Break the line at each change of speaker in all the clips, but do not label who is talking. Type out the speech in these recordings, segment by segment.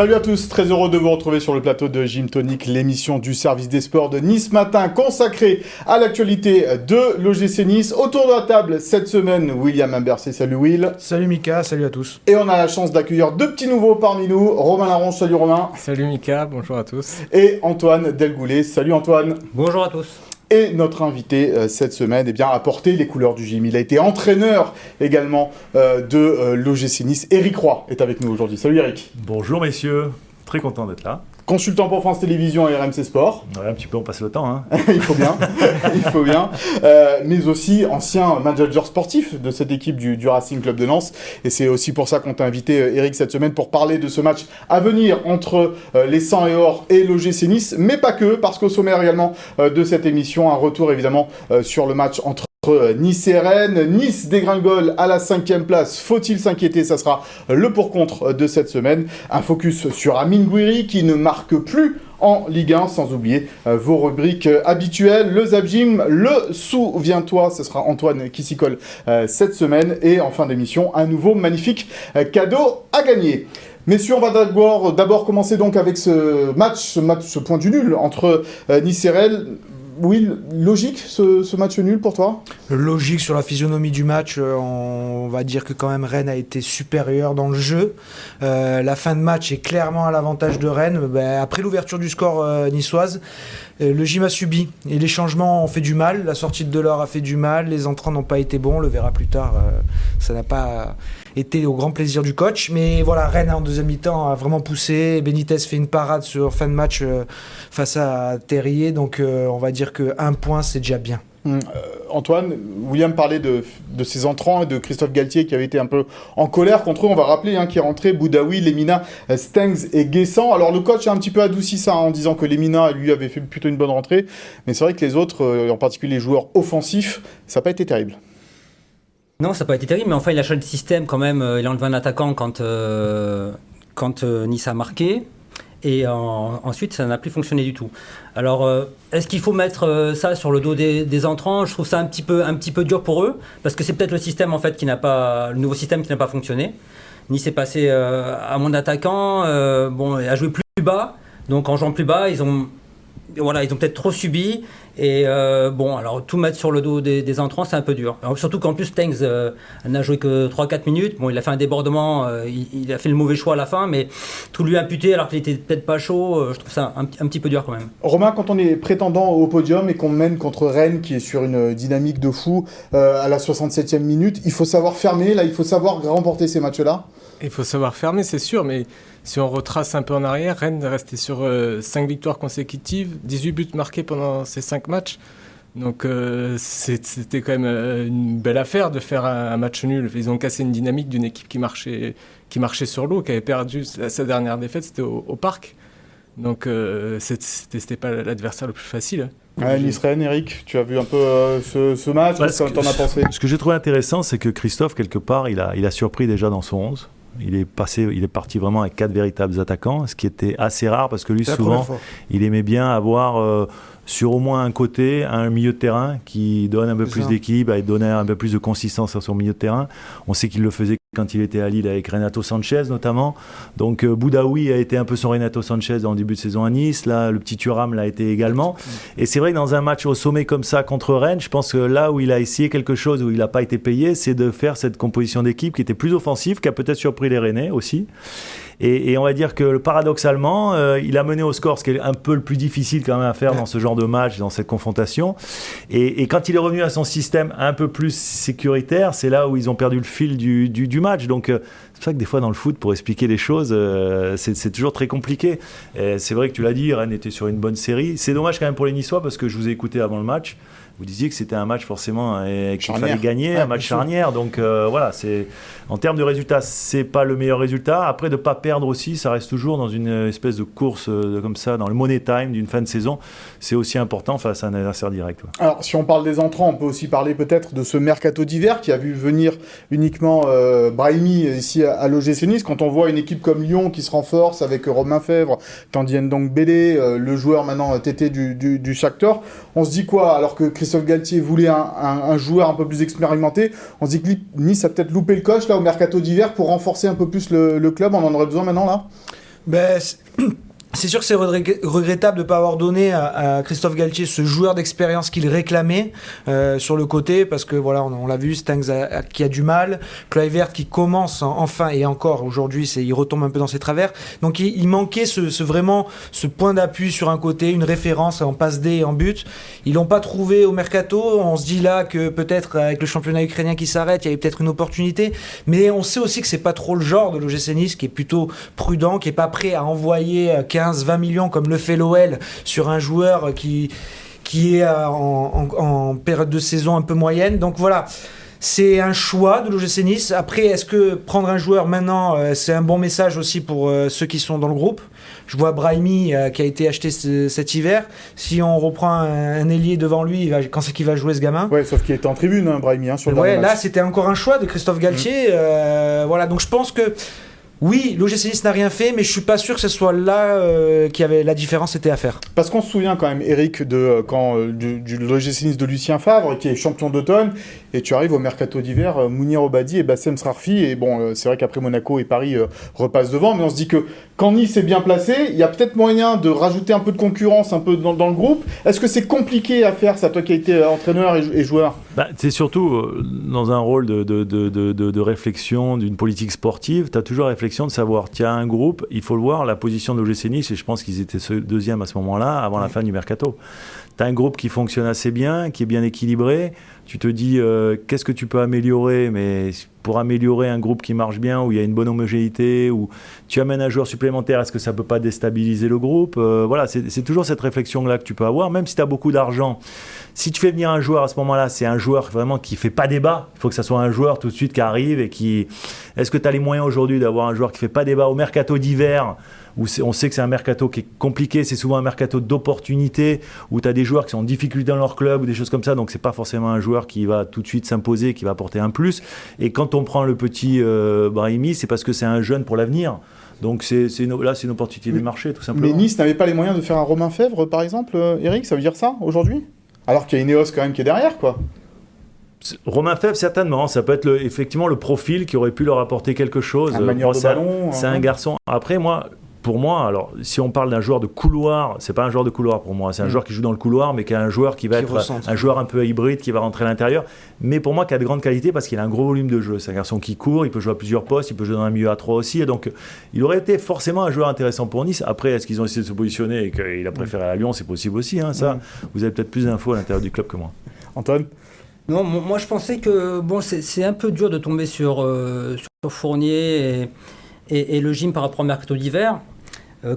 Salut à tous, très heureux de vous retrouver sur le plateau de Gym Tonic, l'émission du service des sports de Nice Matin consacrée à l'actualité de l'OGC Nice. Autour de la table cette semaine, William Imbercé. Salut Will.
Salut Mika, salut à tous.
Et on a la chance d'accueillir deux petits nouveaux parmi nous. Romain Laronche, salut Romain.
Salut Mika, bonjour à tous.
Et Antoine Delgoulet, salut Antoine.
Bonjour à tous.
Et notre invité cette semaine a porté les couleurs du gym. Il a été entraîneur également de l'OGC Nice. Eric Roy est avec nous aujourd'hui. Salut Eric.
Bonjour messieurs, très content d'être là.
Consultant pour France Télévisions et RMC Sport.
Ouais, un petit peu on passe le temps. Hein.
Il faut bien, il faut bien. Mais aussi ancien manager sportif de cette équipe du Racing Club de Lens. Et c'est aussi pour ça qu'on t'a invité Eric cette semaine pour parler de ce match à venir entre les 100 et Or et l'OGC Nice. Mais pas que, parce qu'au sommaire également de cette émission, un retour évidemment sur le match entre Nice et Rennes. Nice dégringole à la 5e place. Faut-il s'inquiéter? Ça sera le pour-contre de cette semaine. Un focus sur Amine Gouiri qui ne marque plus en Ligue 1, sans oublier vos rubriques habituelles. Le Zap Gym, le Souviens-toi, ce sera Antoine qui s'y colle cette semaine. Et en fin d'émission, un nouveau magnifique cadeau à gagner. Messieurs, on va d'abord commencer donc avec ce point du nul entre Nice et Rennes. Oui, logique ce match nul pour toi?
Logique sur la physionomie du match, on va dire que quand même Rennes a été supérieur dans le jeu. La fin de match est clairement à l'avantage de Rennes. Après l'ouverture du score niçoise, le gym a subi et les changements ont fait du mal. La sortie de Delors a fait du mal, les entrants n'ont pas été bons, on le verra plus tard. Ça n'a pas été au grand plaisir du coach, mais voilà, Rennes en deuxième mi-temps a vraiment poussé. Benitez fait une parade sur fin de match face à Terrier, donc on va dire qu'un point c'est déjà bien.
Antoine, William parlait de ses entrants et de Christophe Galtier qui avait été un peu en colère contre eux. On va rappeler qui est rentré Boudaoui, Lemina, Stengs et Guessant. Alors le coach a un petit peu adouci ça en disant que Lemina lui avait fait plutôt une bonne rentrée, mais c'est vrai que les autres, en particulier les joueurs offensifs, ça n'a pas été terrible.
Non, ça n'a pas été terrible, mais enfin il a changé de système quand même. Il a enlevé un attaquant quand Nice a marqué. Et ensuite, ça n'a plus fonctionné du tout. Alors, est-ce qu'il faut mettre ça sur le dos des entrants? Je trouve ça un petit peu dur pour eux, parce que c'est peut-être le système en fait le nouveau système qui n'a pas fonctionné. Nice est passé à mon attaquant, a joué plus bas. Donc en jouant plus bas, ils ont peut-être trop subi. Et alors tout mettre sur le dos des entrants, c'est un peu dur. Alors, surtout qu'en plus, Stengs n'a joué que 3-4 minutes. Bon, il a fait un débordement, il a fait le mauvais choix à la fin, mais tout lui imputé alors qu'il était peut-être pas chaud. Je trouve ça un petit peu dur quand même.
Romain, quand on est prétendant au podium et qu'on mène contre Rennes, qui est sur une dynamique de fou à la 67e minute, il faut savoir fermer, là, il faut savoir remporter ces matchs-là.
Il faut savoir fermer, c'est sûr, mais si on retrace un peu en arrière, Rennes est resté sur 5 victoires consécutives, 18 buts marqués pendant ces 5 matchs. Donc c'était quand même une belle affaire de faire un match nul. Ils ont cassé une dynamique d'une équipe qui marchait sur l'eau, qui avait perdu sa dernière défaite, c'était au Parc. Donc c'était pas l'adversaire le plus facile.
Nice-Rennes, Eric, tu as vu un peu ce match, qu'est-ce que t'en as pensé?
Ce que j'ai trouvé intéressant, c'est que Christophe, quelque part, il a surpris déjà dans son 11. Il est parti vraiment avec 4 véritables attaquants, ce qui était assez rare parce que lui, souvent, il aimait bien avoir sur au moins un côté, un milieu de terrain qui donne un peu plus d'équilibre et donner un peu plus de consistance à son milieu de terrain. On sait qu'il le faisait quand il était à Lille avec Renato Sanchez notamment. Donc Boudaoui a été un peu son Renato Sanchez dans le début de saison à Nice. Là, le petit Thuram l'a été également. Et c'est vrai que dans un match au sommet comme ça contre Rennes, je pense que là où il a essayé quelque chose, où il n'a pas été payé, c'est de faire cette composition d'équipe qui était plus offensive, qui a peut-être surpris les Rennais aussi. Et on va dire que paradoxalement, il a mené au score, ce qui est un peu le plus difficile quand même à faire dans ce genre de match, dans cette confrontation. Et quand il est revenu à son système un peu plus sécuritaire, c'est là où ils ont perdu le fil du match. Donc c'est pour ça que des fois dans le foot, pour expliquer les choses, c'est toujours très compliqué. Et c'est vrai que tu l'as dit, Rennes était sur une bonne série. C'est dommage quand même pour les Niçois parce que je vous ai écouté avant le match. Vous disiez que c'était un match forcément qu'il fallait gagner, un match charnière. Donc voilà, en termes de résultats, c'est pas le meilleur résultat. Après, de pas perdre aussi, ça reste toujours dans une espèce de course comme ça, dans le money time d'une fin de saison. C'est aussi important face à un adversaire direct. Ouais.
Alors, si on parle des entrants, on peut aussi parler peut-être de ce mercato d'hiver qui a vu venir uniquement Brahimi ici à l'OGC Nice. Quand on voit une équipe comme Lyon qui se renforce avec Romain Fèvre, Tanguy Ndombele, le joueur maintenant Tété du Shakhtar, on se dit quoi? Alors que Christophe Galtier voulait un joueur un peu plus expérimenté, on se dit que Nice a peut-être loupé le coche là au mercato d'hiver pour renforcer un peu plus le club. On en aurait besoin maintenant là?
C'est sûr que c'est regrettable de ne pas avoir donné à Christophe Galtier ce joueur d'expérience qu'il réclamait sur le côté, parce que voilà, on l'a vu, Stengs qui a du mal, Kluivert qui commence enfin, et encore aujourd'hui il retombe un peu dans ses travers, donc il manquait vraiment ce point d'appui sur un côté, une référence en passe D et en but. Ils l'ont pas trouvé au mercato. On se dit là que peut-être avec le championnat ukrainien qui s'arrête, il y avait peut-être une opportunité, mais on sait aussi que c'est pas trop le genre de l'OGC Nice, qui est plutôt prudent, qui est pas prêt à envoyer 15-20 millions comme le fait l'OL sur un joueur qui est en période de saison un peu moyenne. Donc voilà, c'est un choix de l'OGC Nice. Après, est-ce que prendre un joueur maintenant, c'est un bon message aussi pour ceux qui sont dans le groupe? Je vois Brahimi qui a été acheté cet hiver. Si on reprend un ailier devant lui, quand c'est qu'il va jouer ce gamin?
Ouais, sauf qu'il était en tribune, Brahimi, sur le
dernier
match.
Là, c'était encore un choix de Christophe Galtier. Voilà, donc je pense que oui, l'OGC Nice n'a rien fait, mais je suis pas sûr que ce soit là qu'il y avait la différence était à faire.
Parce qu'on se souvient quand même, Eric, de du l'OGC Nice de Lucien Favre, qui est champion d'automne, et tu arrives au mercato d'hiver, Mounir Obadi et Bassem Srarfi, et bon, c'est vrai qu'après Monaco et Paris repassent devant, mais on se dit que quand Nice est bien placé, il y a peut-être moyen de rajouter un peu de concurrence un peu dans le groupe. Est-ce que c'est compliqué à faire, ça, toi qui as été entraîneur et joueur?
C'est surtout dans un rôle de réflexion d'une politique sportive, tu as toujours la réflexion de savoir, tu as un groupe, il faut le voir, la position de l'OGC Nice, et je pense qu'ils étaient deuxième à ce moment-là, avant la fin du mercato. Tu as un groupe qui fonctionne assez bien, qui est bien équilibré, tu te dis qu'est-ce que tu peux améliorer, mais pour améliorer un groupe qui marche bien, où il y a une bonne homogénéité, où tu amènes un joueur supplémentaire, est-ce que ça ne peut pas déstabiliser le groupe? Voilà, c'est toujours cette réflexion-là que tu peux avoir, même si tu as beaucoup d'argent. Si tu fais venir un joueur à ce moment-là, c'est un joueur vraiment qui ne fait pas débat. Il faut que ça soit un joueur tout de suite qui arrive et qui... Est-ce que tu as les moyens aujourd'hui d'avoir un joueur qui ne fait pas débat au mercato d'hiver, où on sait que c'est un mercato qui est compliqué, c'est souvent un mercato d'opportunité, où tu as des joueurs qui sont en difficulté dans leur club ou des choses comme ça, donc c'est pas forcément un joueur qui va tout de suite s'imposer, qui va apporter un plus. Et quand on prend le petit Brahimi, c'est parce que c'est un jeune pour l'avenir. Donc là, c'est une opportunité de marché, tout simplement.
Mais Nice n'avait pas les moyens de faire un Romain Fèvre, par exemple, Eric, ça veut dire ça, aujourd'hui? Alors qu'il y a Ineos quand même qui est derrière, quoi.
Romain Fèvre, certainement. Ça peut être effectivement le profil qui aurait pu leur apporter quelque chose.
Un manieur de ballon.
C'est un garçon. Après, pour moi, alors, si on parle d'un joueur de couloir, c'est pas un joueur de couloir pour moi. C'est un joueur qui joue dans le couloir, mais qui est un joueur qui va être un joueur un peu hybride, qui va rentrer à l'intérieur. Mais pour moi, qui a de grandes qualités parce qu'il a un gros volume de jeu. C'est un garçon qui court, il peut jouer à plusieurs postes, il peut jouer dans un milieu à 3 aussi. Et donc, il aurait été forcément un joueur intéressant pour Nice. Après, est-ce qu'ils ont essayé de se positionner et qu'il a préféré à Lyon? C'est possible aussi. Ça, vous avez peut-être plus d'infos à l'intérieur du club que moi.
Antoine?
Non, moi je pensais que c'est un peu dur de tomber sur Fournier et le gym par rapport au mercato d'hiver.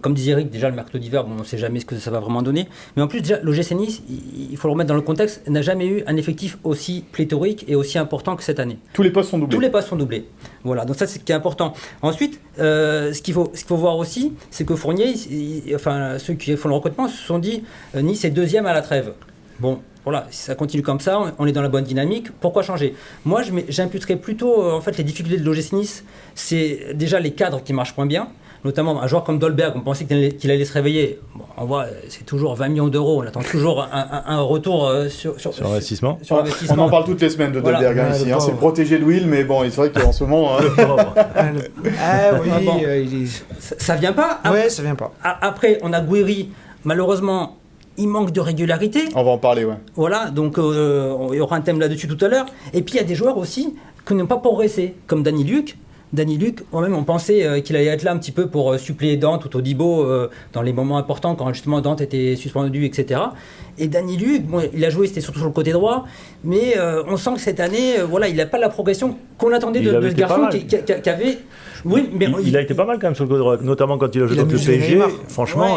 Comme disait Eric, déjà le mercato d'hiver, on ne sait jamais ce que ça va vraiment donner. Mais en plus, déjà, l'OGC Nice, il faut le remettre dans le contexte, n'a jamais eu un effectif aussi pléthorique et aussi important que cette année.
Tous les postes sont doublés.
Tous les postes sont doublés. Voilà, donc ça c'est ce qui est important. Ensuite, ce qu'il faut voir aussi, c'est que Fournier, ceux qui font le recrutement se sont dit Nice est deuxième à la trêve. Bon. Voilà, si ça continue comme ça, on est dans la bonne dynamique, pourquoi changer? Moi, j'imputerais plutôt les difficultés de l'OGC Nice, c'est déjà les cadres qui marchent moins bien, notamment un joueur comme Dolberg, on pensait qu'il allait se réveiller. Bon, on voit, c'est toujours 20 millions d'euros, on attend toujours un retour sur
investissement.
On en parle toutes les semaines de Dolberg ici, c'est le protégé de Will, mais bon, c'est vrai qu'en ce moment...
Ça vient pas.
Ouais, ça vient pas.
Après, on a Gouiri, malheureusement... Il manque de régularité.
On va en parler, ouais.
Voilà, donc il y aura un thème là-dessus tout à l'heure. Et puis il y a des joueurs aussi qui n'ont pas progressé, comme Danny Luc. Danny Luc, moi-même, on pensait qu'il allait être là un petit peu pour suppléer Dante ou Todibo dans les moments importants, quand justement Dante était suspendu, etc. Et Danny Luc, il a joué, c'était surtout sur le côté droit, mais on sent que cette année, il n'a pas la progression qu'on attendait de ce garçon qui avait... Oui, mais
il a été pas mal quand même sur le côté droit, notamment quand il a joué contre le PSG. Franchement,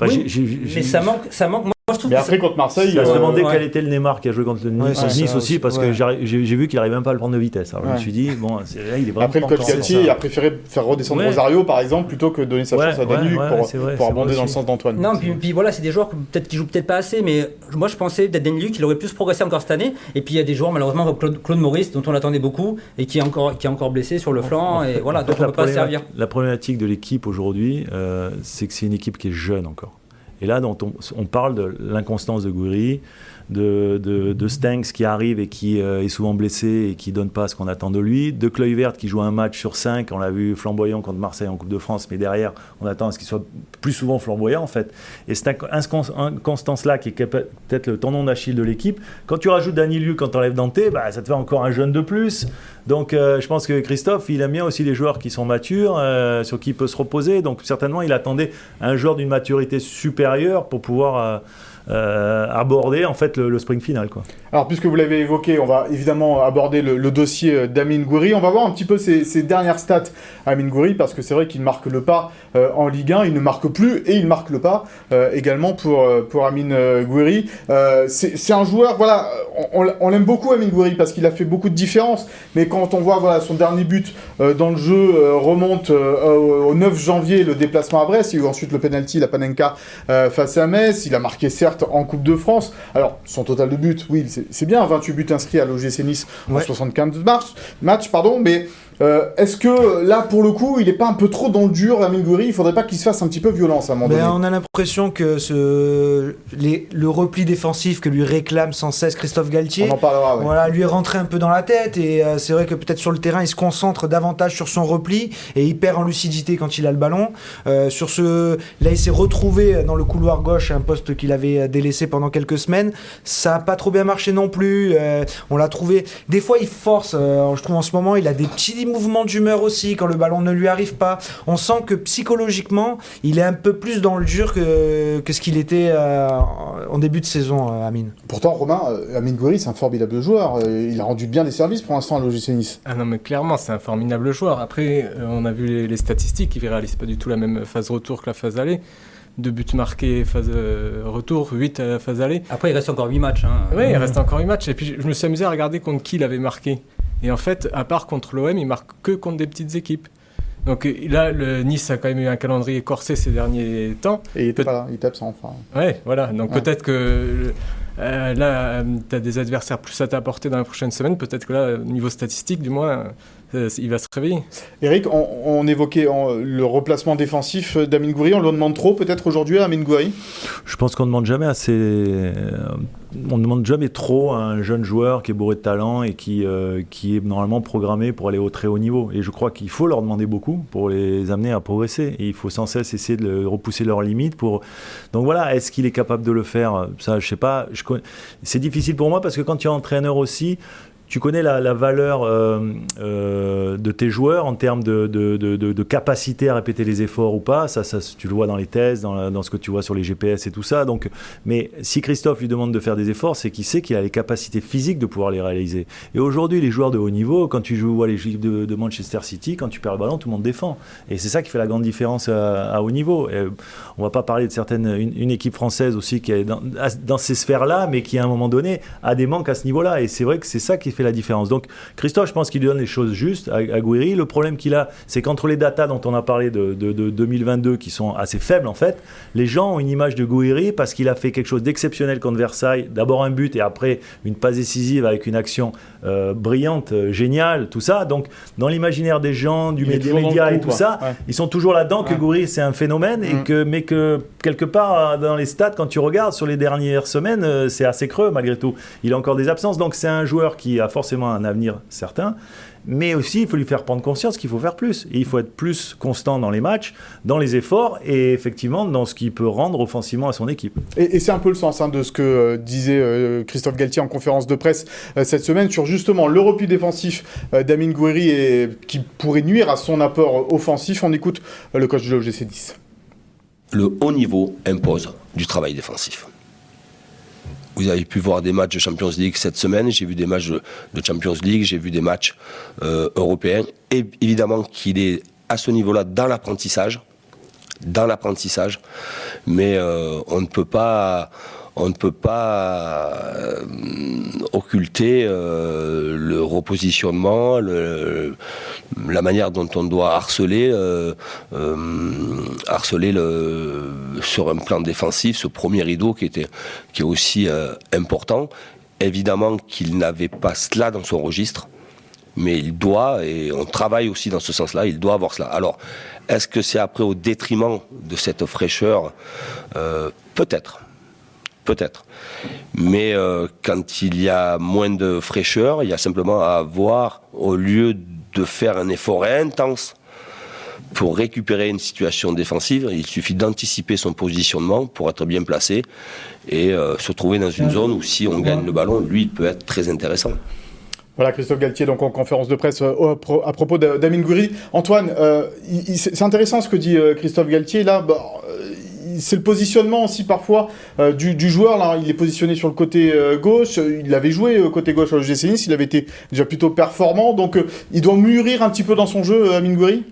mais ça manque.
Mais après, contre Marseille,
il va se demander quel était le Neymar qui a joué contre Nice aussi, parce que j'ai vu qu'il n'arrivait même pas à le prendre de vitesse. Alors je me suis dit, là, il est vraiment.
Après, le coach Galtier a préféré faire redescendre Rosario, par exemple, plutôt que donner sa chance à Danny pour abonder dans le sens d'Antoine.
Non, puis voilà, c'est des joueurs qui jouent peut-être pas assez, mais moi je pensais peut-être Danny Luc, il aurait plus progressé encore cette année. Et puis il y a des joueurs, malheureusement, comme Claude Maurice, dont on attendait beaucoup, et qui est encore blessé sur le flanc, et voilà, donc on ne peut pas se servir.
La problématique de l'équipe aujourd'hui, c'est que c'est une équipe qui est jeune encore. Et là, on parle de l'inconstance de Gouiri, de Stengs qui arrive et qui est souvent blessé et qui donne pas ce qu'on attend de lui, de Kluivert qui joue un match sur 5, on l'a vu flamboyant contre Marseille en Coupe de France, mais derrière on attend à ce qu'il soit plus souvent flamboyant en fait. Et cette inconstance-là qui est peut-être le tendon d'Achille de l'équipe. Quand tu rajoutes Dany Liu, quand tu enlèves Dante, ça te fait encore un jeune de plus. Donc je pense que Christophe, il aime bien aussi les joueurs qui sont matures, sur qui il peut se reposer. Donc certainement, il attendait un joueur d'une maturité supérieure pour pouvoir aborder en fait le sprint final, quoi.
Alors puisque vous l'avez évoqué, on va évidemment aborder le dossier d'Amine Gouiri. On va voir un petit peu ses dernières stats, Amine Gouiri, parce que c'est vrai qu'il marque le pas en Ligue 1, il ne marque plus et il marque le pas également pour Amine Gouiri. C'est un joueur, voilà, on l'aime beaucoup Amine Gouiri parce qu'il a fait beaucoup de différences, mais quand on voit son dernier but dans le jeu remonte au 9 janvier, le déplacement à Brest, il y a eu ensuite le penalty, la Panenka face à Metz, il a marqué certes en Coupe de France. Alors son total de buts, oui, c'est bien, 28 buts inscrits à l'OGC Nice en 75 matchs, mais est-ce que là, pour le coup, il n'est pas un peu trop dans le dur, Amine Gouiri? Il ne faudrait pas qu'il se fasse un petit peu violence à un moment donné.
On a l'impression que le repli défensif que lui réclame sans cesse Christophe Galtier,
on en parlera, ouais.
Voilà, lui est rentré un peu dans la tête et c'est vrai que peut-être sur le terrain, il se concentre davantage sur son repli et il perd en lucidité quand il a le ballon. Là, il s'est retrouvé dans le couloir gauche, un poste qu'il avait délaissé pendant quelques semaines. Ça n'a pas trop bien marché non plus. On l'a trouvé... Des fois, il force. Je trouve en ce moment, il a des petits mouvements d'humeur aussi quand le ballon ne lui arrive pas. On sent que psychologiquement, il est un peu plus dans le dur que ce qu'il était en début de saison, Amine.
Pourtant, Romain, Amine Gouiri, c'est un formidable joueur. Il a rendu bien des services pour l'instant à l'OGC Nice.
Ah non, mais clairement, c'est un formidable joueur. Après, on a vu les statistiques, il ne réalise pas du tout la même phase retour que la phase aller. 2 buts marqués phase retour, 8 à la phase aller.
Après, il reste encore 8 matchs.
Oui, il reste encore 8 matchs. Et puis, je me suis amusé à regarder contre qui il avait marqué. Et en fait, à part contre l'OM, il marque que contre des petites équipes. Donc là, le Nice a quand même eu un calendrier corsé ces derniers temps.
Et il était pas là, il était absent, enfin.
Ouais, voilà. Donc peut-être que là, tu as des adversaires plus à t'apporter dans la prochaine semaine. Peut-être que là, niveau statistique, du moins, il va se réveiller.
Eric, on évoquait le replacement défensif d'Amine Gouiri. On lui en demande trop, peut-être aujourd'hui, à Amine Gouiri?
Je pense qu'on ne demande jamais assez... On ne demande jamais trop à un jeune joueur qui est bourré de talent et qui est normalement programmé pour aller au très haut niveau. Et je crois qu'il faut leur demander beaucoup pour les amener à progresser. Et il faut sans cesse essayer de repousser leurs limites. Donc voilà, est-ce qu'il est capable de le faire? Ça, je sais pas. C'est difficile pour moi parce que quand tu es entraîneur aussi, tu connais la valeur de tes joueurs en termes de capacité à répéter les efforts ou pas. Ça, tu le vois dans les tests, dans ce que tu vois sur les GPS et tout ça. Donc, mais si Christophe lui demande de faire des efforts, c'est qu'il sait qu'il a les capacités physiques de pouvoir les réaliser. Et aujourd'hui, les joueurs de haut niveau, quand tu vois les équipes de Manchester City, quand tu perds le ballon, tout le monde défend. Et c'est ça qui fait la grande différence à haut niveau. Et on ne va pas parler de une équipe française aussi qui est dans ces sphères-là, mais qui à un moment donné a des manques à ce niveau-là. Et c'est vrai que c'est ça qui fait la différence. Donc Christophe, je pense qu'il lui donne les choses justes à Gouiri. Le problème qu'il a, c'est qu'entre les datas dont on a parlé de 2022 qui sont assez faibles en fait, les gens ont une image de Gouiri parce qu'il a fait quelque chose d'exceptionnel contre Versailles, d'abord un but et après une passe décisive avec une action brillante, géniale, tout ça. Donc dans l'imaginaire des gens, des médias et tout ça, ouais. Ils sont toujours là-dedans que Gouiri c'est un phénomène mais que quelque part dans les stats, quand tu regardes sur les dernières semaines, c'est assez creux malgré tout. Il a encore des absences, donc c'est un joueur qui a forcément un avenir certain, mais aussi il faut lui faire prendre conscience qu'il faut faire plus, et il faut être plus constant dans les matchs, dans les efforts, et effectivement dans ce qu'il peut rendre offensivement à son équipe.
Et c'est un peu le sens de ce que disait Christophe Galtier en conférence de presse cette semaine sur justement le repli défensif d'Amine Gouiri et qui pourrait nuire à son apport offensif. On écoute le coach de l'OGC 10.
Le haut niveau impose du travail défensif. Vous avez pu voir des matchs de Champions League cette semaine, j'ai vu des matchs de Champions League, j'ai vu des matchs européens. Et évidemment qu'il est à ce niveau-là dans l'apprentissage, mais on ne peut pas occulter le repositionnement, la manière dont on doit harceler sur un plan défensif, ce premier rideau qui est aussi important. Évidemment qu'il n'avait pas cela dans son registre, mais il doit, et on travaille aussi dans ce sens-là, il doit avoir cela. Alors, est-ce que c'est après au détriment de cette fraîcheur ? Peut-être. peut-être. Mais quand il y a moins de fraîcheur, il y a simplement à avoir, au lieu de faire un effort intense pour récupérer une situation défensive, il suffit d'anticiper son positionnement pour être bien placé et se trouver dans une zone où si on gagne le ballon, lui, il peut être très intéressant.
Voilà, Christophe Galtier, donc en conférence de presse à propos d'Amine Gouiri. Antoine, c'est intéressant ce que dit Christophe Galtier. Là, c'est le positionnement aussi parfois du joueur. Là, il est positionné sur le côté gauche. Il avait joué côté gauche à l'OGC Nice. Il avait été déjà plutôt performant. Donc, il doit mûrir un petit peu dans son jeu, Amine Gouiri.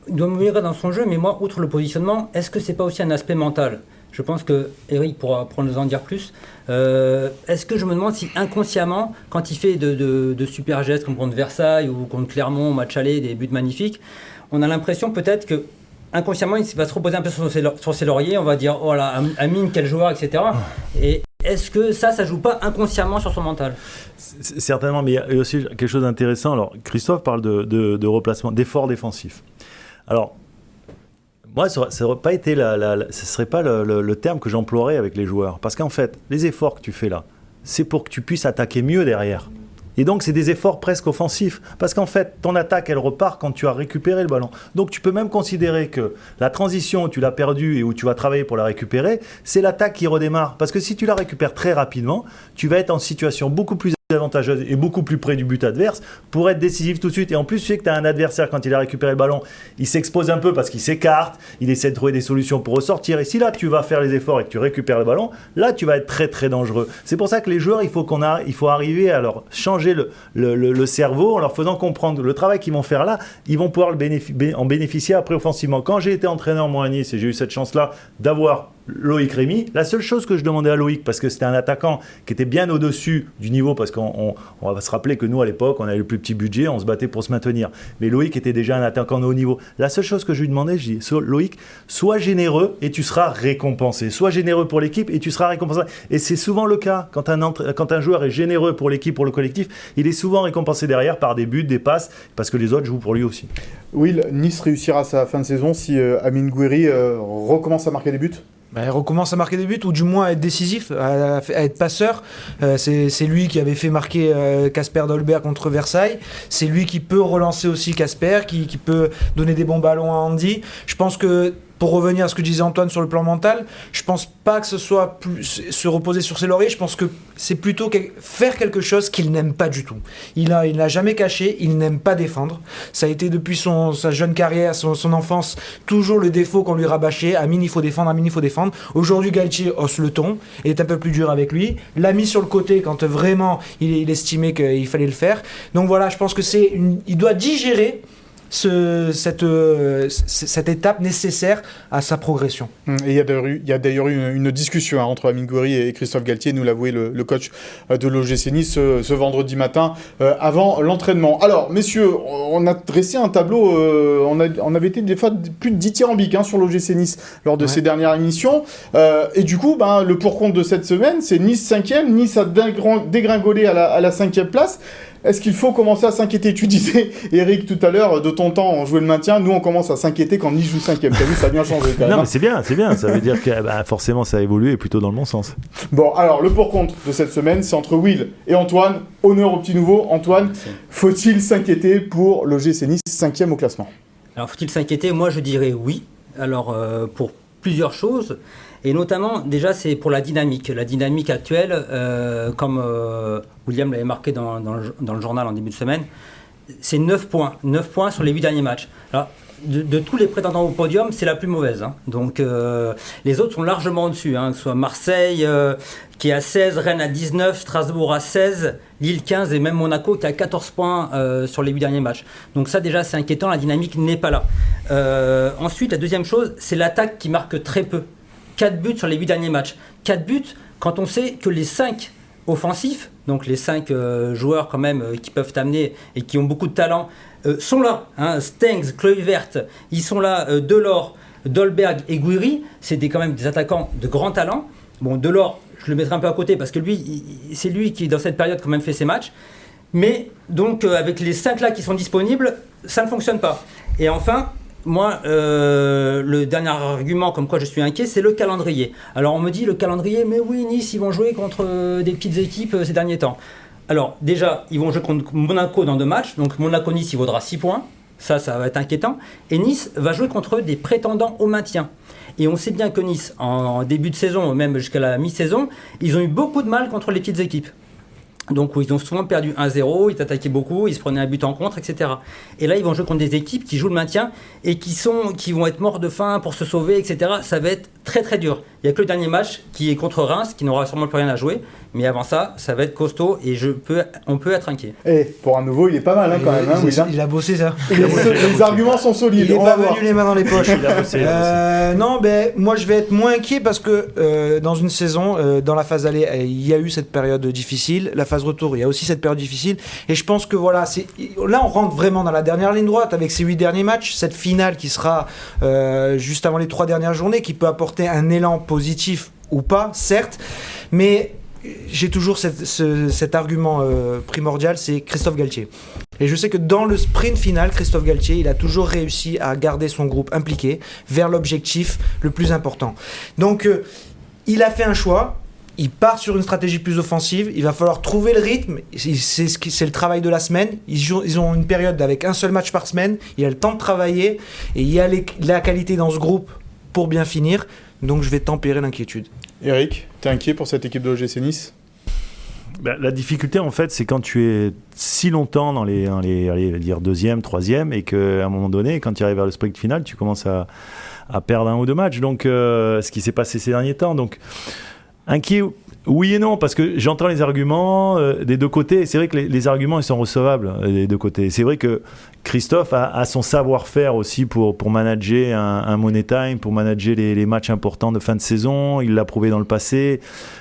Il doit mûrir dans son jeu, mais moi, outre le positionnement, est-ce que c'est pas aussi un aspect mental ? Je pense que Eric pourra nous en dire plus. Est-ce que je me demande si inconsciemment, quand il fait de super gestes comme contre Versailles ou contre Clermont, match aller, des buts magnifiques, on a l'impression peut-être que inconsciemment il va se reposer un peu sur ses lauriers, on va dire oh là, Amine quel joueur, etc. Et est-ce que ça joue pas inconsciemment sur son mental ?
Certainement, mais il y a aussi quelque chose d'intéressant. Alors Christophe parle de replacement, d'efforts défensifs. Alors moi, ça n'aurait pas été ce serait pas le terme que j'emploierais avec les joueurs. Parce qu'en fait, les efforts que tu fais là, c'est pour que tu puisses attaquer mieux derrière. Et donc, c'est des efforts presque offensifs. Parce qu'en fait, ton attaque, elle repart quand tu as récupéré le ballon. Donc, tu peux même considérer que la transition où tu l'as perdue et où tu vas travailler pour la récupérer, c'est l'attaque qui redémarre. Parce que si tu la récupères très rapidement, tu vas être en situation beaucoup plus avantageuse et beaucoup plus près du but adverse pour être décisif tout de suite. Et en plus, tu sais que tu as un adversaire, quand il a récupéré le ballon, il s'expose un peu parce qu'il s'écarte, il essaie de trouver des solutions pour ressortir. Et si là, tu vas faire les efforts et que tu récupères le ballon, là, tu vas être très, très dangereux. C'est pour ça que les joueurs, il faut arriver à leur changer le cerveau en leur faisant comprendre le travail qu'ils vont faire là, ils vont pouvoir en bénéficier après offensivement. Quand j'ai été entraîneur, moi, à Nice, et j'ai eu cette chance-là d'avoir Loïc Rémy, la seule chose que je demandais à Loïc, parce que c'était un attaquant qui était bien au-dessus du niveau, parce qu'on va se rappeler que nous à l'époque on avait le plus petit budget, on se battait pour se maintenir, mais Loïc était déjà un attaquant de haut niveau. La seule chose que je lui demandais, je dis Loïc, sois généreux et tu seras récompensé, sois généreux pour l'équipe et tu seras récompensé. Et c'est souvent le cas, quand un joueur est généreux pour l'équipe, pour le collectif, il est souvent récompensé derrière par des buts, des passes, parce que les autres jouent pour lui aussi.
Will, Nice réussira sa fin de saison si Amine Gouiri recommence à marquer des buts?
Il recommence à marquer des buts, ou du moins à être décisif, à être passeur. C'est lui qui avait fait marquer Kasper Dolberg contre Versailles. C'est lui qui peut relancer aussi Kasper, qui peut donner des bons ballons à Andy. Je pense que, pour revenir à ce que disait Antoine sur le plan mental, je pense pas que ce soit se reposer sur ses lauriers. Je pense que c'est plutôt faire quelque chose qu'il n'aime pas du tout. Il n'a jamais caché, il n'aime pas défendre. Ça a été depuis sa jeune carrière, son enfance, toujours le défaut qu'on lui rabâchait. Amine, il faut défendre, Amine, il faut défendre. Aujourd'hui, Galtier hausse le ton, il est un peu plus dur avec lui. L'a mis sur le côté quand vraiment il estimait qu'il fallait le faire. Donc voilà, je pense que il doit digérer cette étape nécessaire à sa progression.
Et il y a d'ailleurs eu une discussion entre Amine Gouiri et Christophe Galtier, nous l'avouait le coach de l'OGC Nice ce vendredi matin avant l'entraînement. Alors messieurs, on a dressé un tableau, on avait été des fois plus de 10 dithyrambiques sur l'OGC Nice lors de ces dernières émissions, et du coup le pour-compte de cette semaine, c'est Nice 5e, Nice a dégringolé à la 5e place. Est-ce qu'il faut commencer à s'inquiéter? Tu disais, Eric, tout à l'heure, de ton temps, on jouait le maintien. Nous, on commence à s'inquiéter quand Nice joue 5e. T'as vu, ça a bien changé quand même.
Non, mais c'est bien. Ça veut dire que forcément, ça a évolué plutôt dans le bon sens.
Bon, alors, le pour-compte de cette semaine, c'est entre Will et Antoine. Honneur au petit nouveau. Antoine, faut-il s'inquiéter pour l'OGC Nice 5e au classement?
Alors, faut-il s'inquiéter? Moi, je dirais oui. Alors, pour plusieurs choses. Et notamment, déjà, c'est pour la dynamique. La dynamique actuelle, comme William l'avait marqué dans le journal en début de semaine, c'est 9 points. 9 points sur les 8 derniers matchs. Alors, de tous les prétendants au podium, c'est la plus mauvaise. Donc, les autres sont largement au-dessus. Que ce soit Marseille, qui est à 16, Rennes à 19, Strasbourg à 16, Lille 15 et même Monaco qui a 14 points sur les 8 derniers matchs. Donc ça, déjà, c'est inquiétant. La dynamique n'est pas là. Ensuite, la deuxième chose, c'est l'attaque qui marque très peu. 4 buts sur les 8 derniers matchs. 4 buts quand on sait que les 5 offensifs, donc les 5 joueurs quand même qui peuvent t'amener et qui ont beaucoup de talent, sont là. Stengs, Kluivert, ils sont là. Delors, Dolberg et Gouiri, c'est quand même des attaquants de grand talent. Bon, Delors, je le mettrai un peu à côté parce que c'est lui qui, dans cette période, quand même fait ses matchs. Mais donc, avec les 5 là qui sont disponibles, ça ne fonctionne pas. Et enfin, moi, le dernier argument comme quoi je suis inquiet, c'est le calendrier. Alors on me dit le calendrier, mais oui, Nice, ils vont jouer contre des petites équipes ces derniers temps. Alors déjà, ils vont jouer contre Monaco dans 2 matchs, donc Monaco-Nice, il vaudra 6 points, ça va être inquiétant. Et Nice va jouer contre des prétendants au maintien. Et on sait bien que Nice, en début de saison, même jusqu'à la mi-saison, ils ont eu beaucoup de mal contre les petites équipes. Donc ils ont souvent perdu 1-0, ils t'attaquaient beaucoup, ils se prenaient un but en contre, etc. Et là, ils vont jouer contre des équipes qui jouent le maintien et qui vont être morts de faim pour se sauver, etc. Ça va être très très dur. Il n'y a que le dernier match qui est contre Reims, qui n'aura sûrement plus rien à jouer. Mais avant ça, ça va être costaud et on peut être inquiet.
Et pour un nouveau, il est pas mal quand même.
Il a bossé ça.
Les arguments sont solides.
Il n'est pas venu les mains dans les poches. Non, moi je vais être moins inquiet parce que dans une saison, dans la phase aller, il y a eu cette période difficile. La phase retour, il y a aussi cette période difficile. Et je pense que là, on rentre vraiment dans la dernière ligne droite avec ces 8 derniers matchs. Cette finale qui sera juste avant les 3 dernières journées, qui peut apporter un élan positif ou pas, certes. Mais j'ai toujours cet argument primordial, c'est Christophe Galtier. Et je sais que dans le sprint final, Christophe Galtier, il a toujours réussi à garder son groupe impliqué vers l'objectif le plus important. Donc, il a fait un choix. Il part sur une stratégie plus offensive. Il va falloir trouver le rythme. C'est le travail de la semaine. Ils ont une période avec un seul match par semaine. Il a le temps de travailler. Et il y a la qualité dans ce groupe pour bien finir. Donc, je vais tempérer l'inquiétude.
Eric, t'es inquiet pour cette équipe de l'OGC Nice ?
La difficulté, en fait, c'est quand tu es si longtemps dans les allez dire 2e, 3e, et qu'à un moment donné, quand tu arrives vers le sprint final, tu commences à perdre 1 ou 2 matchs. Donc, ce qui s'est passé ces derniers temps. Donc, inquiet, oui et non, parce que j'entends les arguments des deux côtés. C'est vrai que les arguments, ils sont recevables des deux côtés. C'est vrai que Christophe a son savoir-faire aussi pour manager un Money Time, pour manager les matchs importants de fin de saison. Il l'a prouvé dans le passé.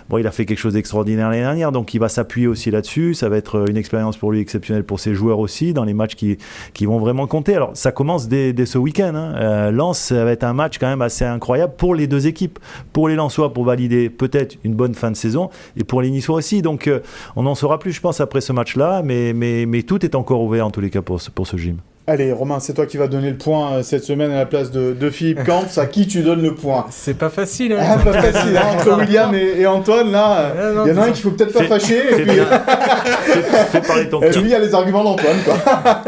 Bon, il a fait quelque chose d'extraordinaire l'année dernière, donc il va s'appuyer aussi là-dessus. Ça va être une expérience pour lui exceptionnelle, pour ses joueurs aussi, dans les matchs qui vont vraiment compter. Alors, ça commence dès ce week-end. Lens, ça va être un match quand même assez incroyable pour les deux équipes. Pour les Lensois, pour valider peut-être une bonne fin de saison, et pour les Niçois aussi. Donc, on en saura plus, je pense, après ce match-là, mais tout est encore ouvert, en tous les cas, pour ce gym.
Allez, Romain, c'est toi qui vas donner le point cette semaine à la place de Philippe Camps. À qui tu donnes le point ?
C'est pas facile.
Pas facile, entre William et Antoine, là. Il y en a un qu'il faut peut-être pas fâcher. Et puis il y a les arguments d'Antoine, quoi.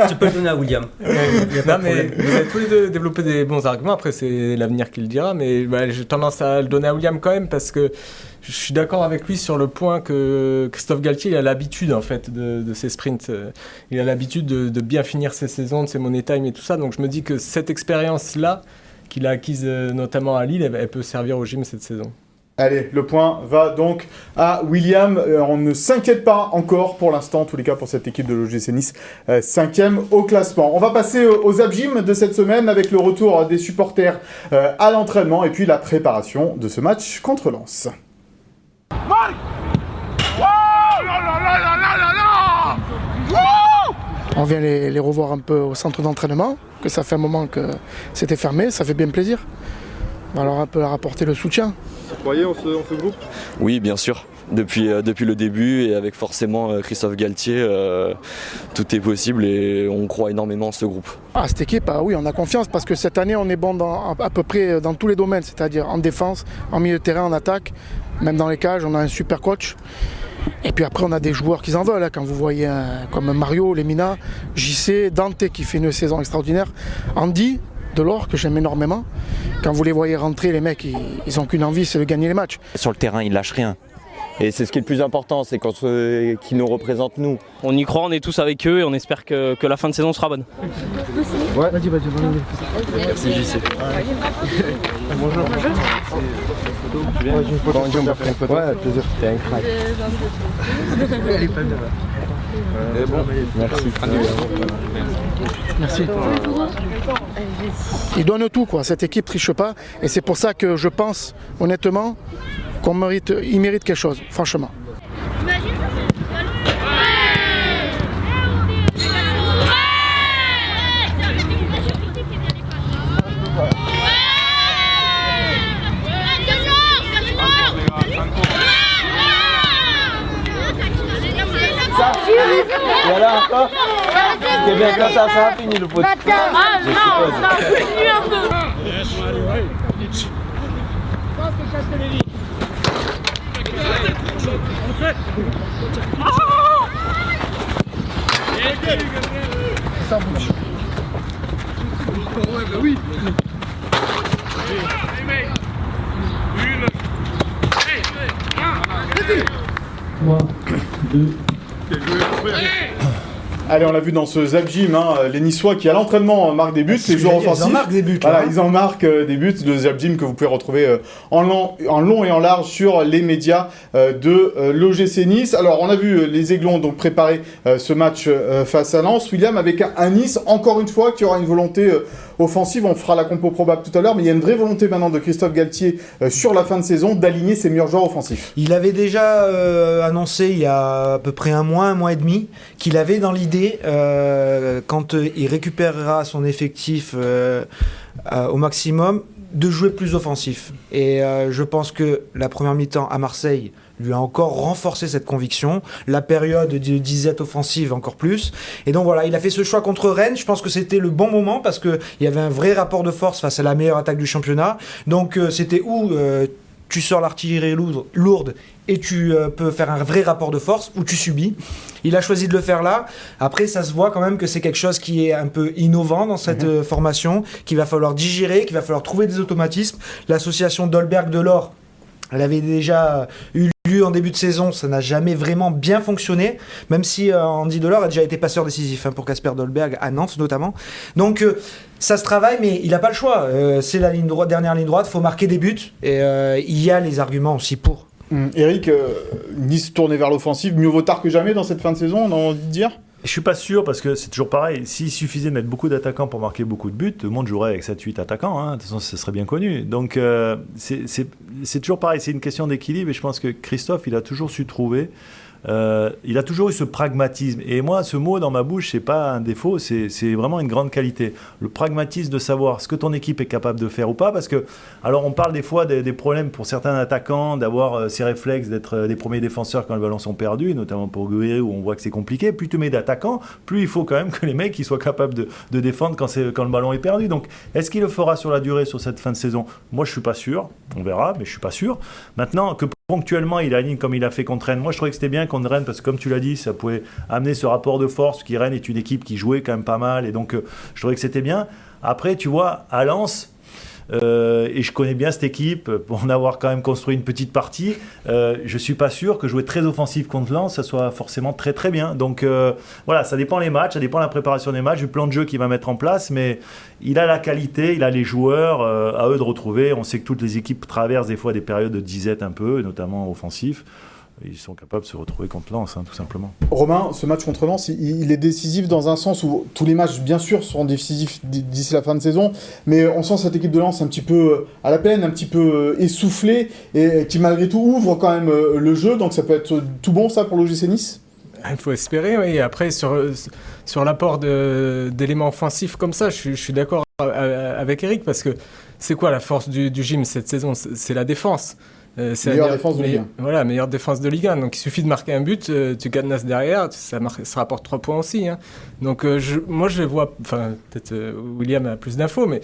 Tu peux le donner à William.
Non, mais vous avez tous les deux développé des bons arguments. Après, c'est l'avenir qui le dira. Mais j'ai tendance à le donner à William quand même parce que je suis d'accord avec lui sur le point que Christophe Galtier il a l'habitude en fait de ses sprints. Il a l'habitude de bien finir ses saisons, de ses Money Time et tout ça. Donc je me dis que cette expérience-là qu'il a acquise notamment à Lille, elle peut servir au gym cette saison.
Allez, le point va donc à William. On ne s'inquiète pas encore pour l'instant, en tous les cas pour cette équipe de l'OGC Nice, 5e au classement. On va passer aux abgym de cette semaine avec le retour des supporters à l'entraînement et puis la préparation de ce match contre Lens. Marc!
On vient les revoir un peu au centre d'entraînement, que ça fait un moment que c'était fermé, ça fait bien plaisir. On va leur un peu leur apporter le soutien.
Vous croyez en ce groupe ?
Oui, bien sûr. Depuis le début et avec forcément Christophe Galtier, tout est possible et on croit énormément en ce groupe.
Cette équipe, oui, on a confiance parce que cette année, on est bon à peu près dans tous les domaines, c'est-à-dire en défense, en milieu de terrain, en attaque, même dans les cages, on a un super coach. Et puis après, on a des joueurs qui en veulent. Quand vous voyez comme Mario, Lemina, JC, Dante qui fait une saison extraordinaire, Andy, Delors, que j'aime énormément. Quand vous les voyez rentrer, les mecs, ils n'ont qu'une envie, c'est de gagner les matchs.
Sur le terrain, ils lâchent rien. Et c'est ce qui est le plus important, c'est qui nous représente nous.
On y croit, on est tous avec eux et on espère que la fin de saison sera bonne.
Ouais, vas-y.
Merci JC.
Bonjour. Tu viens ?
Ouais, avec plaisir.
T'es un crack.
Elle est pas bien.
Bon,
Merci. Ils donnent tout, quoi. Cette équipe triche pas. Et c'est pour ça que je pense, honnêtement, qu'ils méritent quelque chose, franchement.
Voilà, t'es bien
ça a fini le foot.
Ah non, ça a fini un peu.
Oui.
Allez, on l'a vu dans ce Zap Gym, les Niçois qui à l'entraînement marquent des buts, les joueurs offensifs.
Ils en marquent des buts.
Voilà, ils en marquent des buts de Zap Gym que vous pouvez retrouver en long et en large sur les médias de l'OGC Nice. Alors, on a vu les Aiglons donc préparer ce match face à Lens. William, avec un Nice, encore une fois, qui aura une volonté offensive. On fera la compo probable tout à l'heure, mais il y a une vraie volonté maintenant de Christophe Galtier sur la fin de saison d'aligner ses meilleurs joueurs offensifs.
Il avait déjà annoncé il y a à peu près un mois et demi, qu'il avait dans l'idée, quand il récupérera son effectif au maximum, de jouer plus offensif. Et je pense que la première mi-temps à Marseille lui a encore renforcé cette conviction, la période de disette offensive encore plus, et donc voilà, il a fait ce choix contre Rennes. Je pense que c'était le bon moment parce qu'il y avait un vrai rapport de force face à la meilleure attaque du championnat, donc c'était où tu sors l'artillerie lourde et tu peux faire un vrai rapport de force, ou tu subis. Il a choisi de le faire là. Après, ça se voit quand même que c'est quelque chose qui est un peu innovant dans cette formation, qu'il va falloir digérer, qu'il va falloir trouver des automatismes. L'association Dolberg-Delors, elle avait déjà eu lieu en début de saison, ça n'a jamais vraiment bien fonctionné, même si Andy Delors a déjà été passeur décisif pour Kasper Dolberg à Nantes notamment. Donc ça se travaille, mais il n'a pas le choix. C'est la ligne droite, dernière ligne droite, il faut marquer des buts, et il y a les arguments aussi pour.
Eric, Nice tourné vers l'offensive, mieux vaut tard que jamais dans cette fin de saison, on a envie de dire ?
Je suis pas sûr, parce que c'est toujours pareil. S'il suffisait de mettre beaucoup d'attaquants pour marquer beaucoup de buts, tout le monde jouerait avec 7-8 attaquants. De toute façon, ce serait bien connu. Donc, c'est toujours pareil. C'est une question d'équilibre. Et je pense que Christophe, il a toujours su trouver. Il a toujours eu ce pragmatisme. Et moi, ce mot dans ma bouche, c'est pas un défaut, c'est vraiment une grande qualité. Le pragmatisme de savoir ce que ton équipe est capable de faire ou pas. Parce que, alors, on parle des fois des problèmes pour certains attaquants d'avoir ces réflexes d'être des premiers défenseurs quand les ballons sont perdus, notamment pour Guerrero, où on voit que c'est compliqué. Plus tu mets d'attaquants, plus il faut quand même que les mecs ils soient capables de défendre quand le ballon est perdu. Donc, est-ce qu'il le fera sur la durée, sur cette fin de saison ? Moi, je suis pas sûr. On verra, mais je suis pas sûr. Maintenant, que ponctuellement, il aligne comme il a fait contre Rennes. Moi, je trouvais que c'était bien contre Rennes parce que, comme tu l'as dit, ça pouvait amener ce rapport de force. Qui Rennes est une équipe qui jouait quand même pas mal, et donc je trouvais que c'était bien. Après, tu vois, à Lens, et je connais bien cette équipe pour en avoir quand même construit une petite partie. Je suis pas sûr que jouer très offensif contre Lens, ça soit forcément très très bien. Donc voilà, ça dépend les matchs, ça dépend la préparation des matchs, du plan de jeu qu'il va mettre en place, mais il a la qualité, il a les joueurs, à eux de retrouver. On sait que toutes les équipes traversent des fois des périodes de disette un peu, notamment offensif. Ils sont capables de se retrouver contre Lens, tout simplement.
Romain, ce match contre Lens, il est décisif dans un sens où tous les matchs, bien sûr, seront décisifs d'ici la fin de saison, mais on sent cette équipe de Lens un petit peu à la peine, un petit peu essoufflée, et qui malgré tout ouvre quand même le jeu, donc ça peut être tout bon ça pour l'OGC Nice ?
Il faut espérer, oui. Et après, sur l'apport d'éléments offensifs comme ça, je suis d'accord avec Eric, parce que c'est quoi la force du gym cette saison ? C'est la défense. C'est
meilleure défense de Ligue 1.
Voilà, meilleure défense de Ligue 1. Donc il suffit de marquer un but, tu cadenasses derrière, ça rapporte 3 points aussi. Donc moi je vois, enfin peut-être William a plus d'infos, mais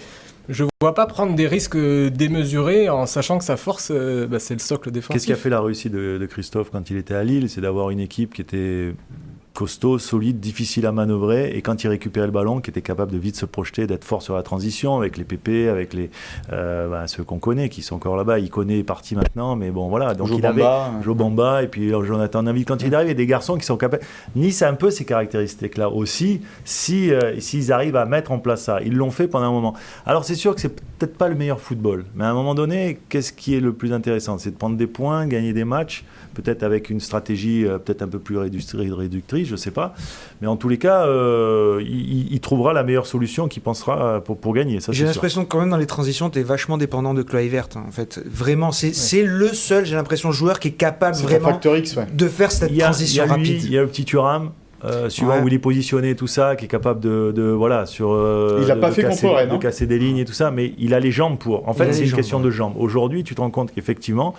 je ne vois pas prendre des risques démesurés en sachant que sa force, c'est le socle défensif.
Qu'est-ce qui a fait la réussite de Christophe quand il était à Lille ? C'est d'avoir une équipe qui était costaud, solide, difficile à manœuvrer, et quand il récupérait le ballon, qui était capable de vite se projeter, d'être fort sur la transition, avec les PP, avec les ceux qu'on connaît, qui sont encore là-bas. Il connaît, est parti maintenant, mais bon voilà. Donc il avait Joe Bamba, et puis Jonathan David. Quand il arrive, il y a des garçons qui sont capables. Nice a un peu ces caractéristiques-là aussi, s'ils arrivent à mettre en place ça. Ils l'ont fait pendant un moment. Alors c'est sûr que c'est peut-être pas le meilleur football, mais à un moment donné, qu'est-ce qui est le plus intéressant ? C'est de prendre des points, gagner des matchs, peut-être avec une stratégie peut-être un peu plus réductrice, je ne sais pas. Mais en tous les cas, il trouvera la meilleure solution qu'il pensera pour gagner. Ça,
j'ai l'impression que quand même dans les transitions, tu es vachement dépendant de Kluivert. En fait. Vraiment, c'est le seul, j'ai l'impression, joueur qui est capable vraiment de faire cette transition rapide.
Il y a le petit Thuram. Suivant où il est positionné, tout ça, qui est capable
il n'a pas fait contre Rennes,
de casser des lignes et tout ça, mais il a les jambes pour. En fait, c'est une question de jambes. Aujourd'hui, tu te rends compte qu'effectivement,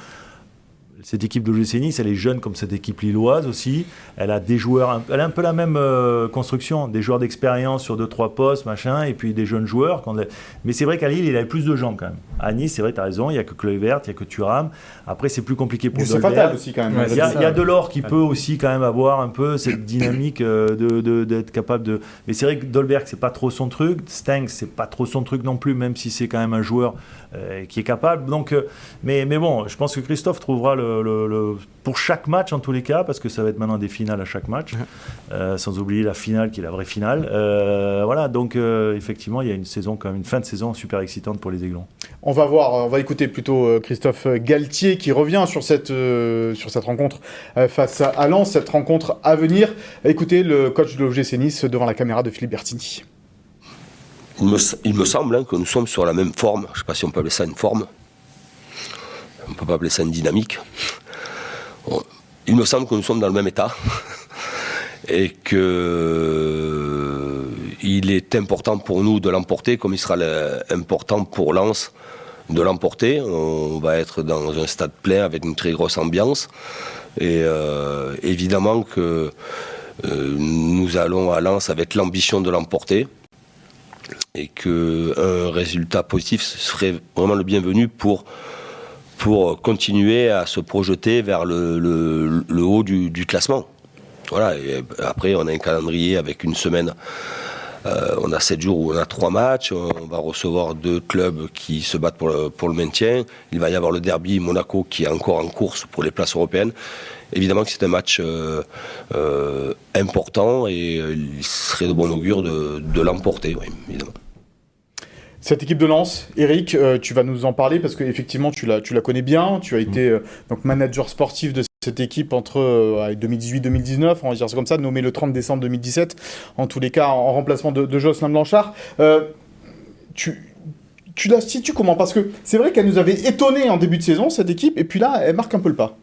Cette équipe de l'OGC Nice, elle est jeune comme cette équipe lilloise aussi. Elle a des joueurs, elle a un peu la même construction, des joueurs d'expérience sur 2-3 postes, machin, et puis des jeunes joueurs. Mais c'est vrai qu'à Lille, il avait plus de jambes quand même. À Nice, c'est vrai, tu as raison, il n'y a que Kluivert, il n'y a que Thuram. Après, c'est plus compliqué pour Dolberg.
C'est fatal aussi quand même.
Il y a Delors qui peut aussi quand même avoir un peu cette dynamique d'être capable de... Mais c'est vrai que Dolberg, c'est pas trop son truc. Stengs, c'est pas trop son truc non plus, même si c'est quand même un joueur qui est capable. Donc, mais bon, je pense que Christophe trouvera pour chaque match en tous les cas, parce que ça va être maintenant des finales à chaque match, sans oublier la finale qui est la vraie finale. Voilà, donc effectivement, il y a une saison quand même, une fin de saison super excitante pour les Aiglons.
On va écouter plutôt Christophe Galtier qui revient sur cette rencontre face à Lens, cette rencontre à venir. Écoutez le coach de l'OGC Nice devant la caméra de Philippe Bertini.
Il me semble que nous sommes sur la même forme. Je ne sais pas si on peut appeler ça une forme. On ne peut pas appeler ça une dynamique. Il me semble que nous sommes dans le même état. Et qu'il est important pour nous de l'emporter, comme il sera important pour Lens de l'emporter. On va être dans un stade plein avec une très grosse ambiance. Et évidemment que nous allons à Lens avec l'ambition de l'emporter. Et qu'un résultat positif serait vraiment le bienvenu pour continuer à se projeter vers le haut du classement. Voilà, et après on a un calendrier avec une semaine, on a 7 jours où on a 3 matchs, on va recevoir 2 clubs qui se battent pour le maintien, il va y avoir le derby Monaco qui est encore en course pour les places européennes. Évidemment que c'est un match important et il serait de bon augure de l'emporter, oui, évidemment.
Cette équipe de Lens, Eric, tu vas nous en parler parce qu'effectivement tu la connais bien, tu as été donc manager sportif de cette équipe entre 2018-2019, on va dire ça comme ça, nommé le 30 décembre 2017, en tous les cas en remplacement de Jocelyn Blanchard. Tu la situes comment ? Parce que c'est vrai qu'elle nous avait étonné en début de saison, cette équipe, et puis là, elle marque un peu le pas.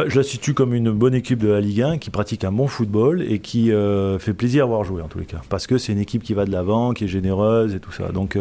Je la situe comme une bonne équipe de la Ligue 1 qui pratique un bon football et qui fait plaisir à voir jouer en tous les cas. Parce que c'est une équipe qui va de l'avant, qui est généreuse et tout ça. Donc